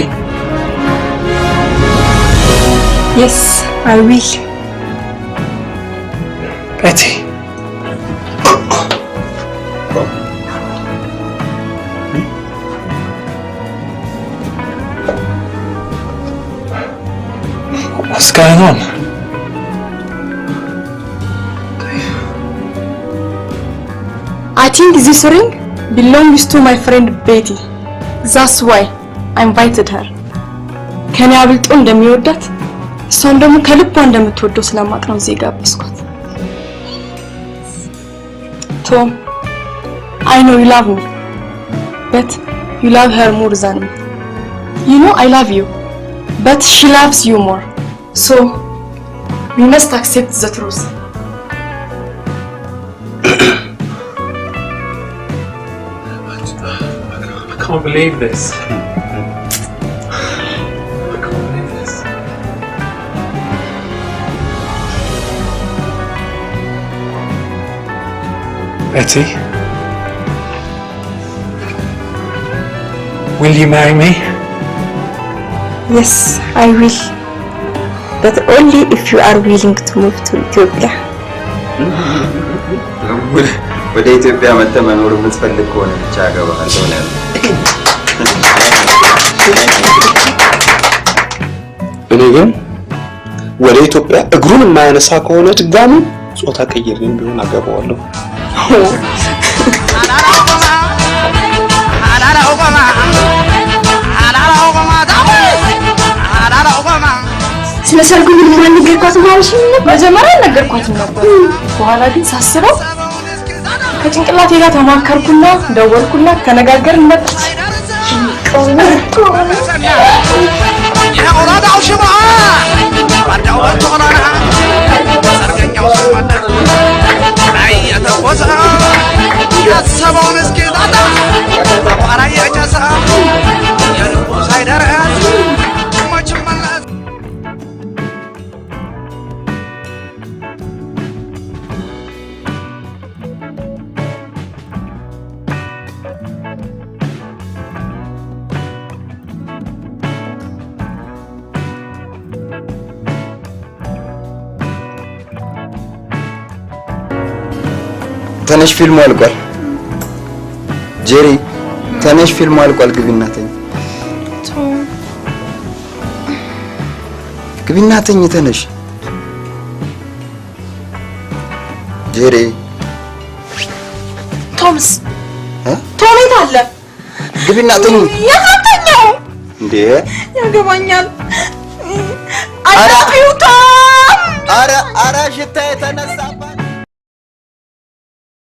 Yes, I will. Betty. What's going on? I think this ring belongs to my friend Betty. That's why I invited her. ከኔ አብልጦ እንደሚወዳት እሷን ደግሞ ከልቧ እንደምትወደው ስለማቅ ነው እዚህ ጋብስኳት። Tom, I know you love me, but you love her more than me. You know I love you, but she loves you more. So we must accept the truth. I can't believe this. Betty, will you marry me? Yes, I will. But only if you are willing to move to Ethiopia. ወደ ኢትዮጵያ መጥተህ መኖር የምትፈልግ ከሆነ ብቻ አገባሃለሁ ነው። እኔ ግን ወደ ኢትዮጵያ እግሩን የማያነሳ ከሆነ ድጋሚ ጾታ ቀይሬም ቢሆን አገባዋለሁ። ስለ ሰርጉ ምንም አልነገርኳትም ማለት ነው። መጀመሪያ ነገርኳትም ነበር። በኋላ ግን ሳስበው ከጭንቅላቴ ጋር ተማከርኩና ደወልኩና ተነጋገርን መጣች። ተነሽ ፊልሙ አልቋል። ጄሪ ተነሽ ፊልሙ አልቋል። ግቢና ተኝ። ግቢና ተኝ። ተነሽ ጄሪ። ቶምስ ቶሜት አለ። ግቢና ተኝ። ያተኛው እንዴ ያገባኛል። አራዩታ አራ ሽታ የተነሳ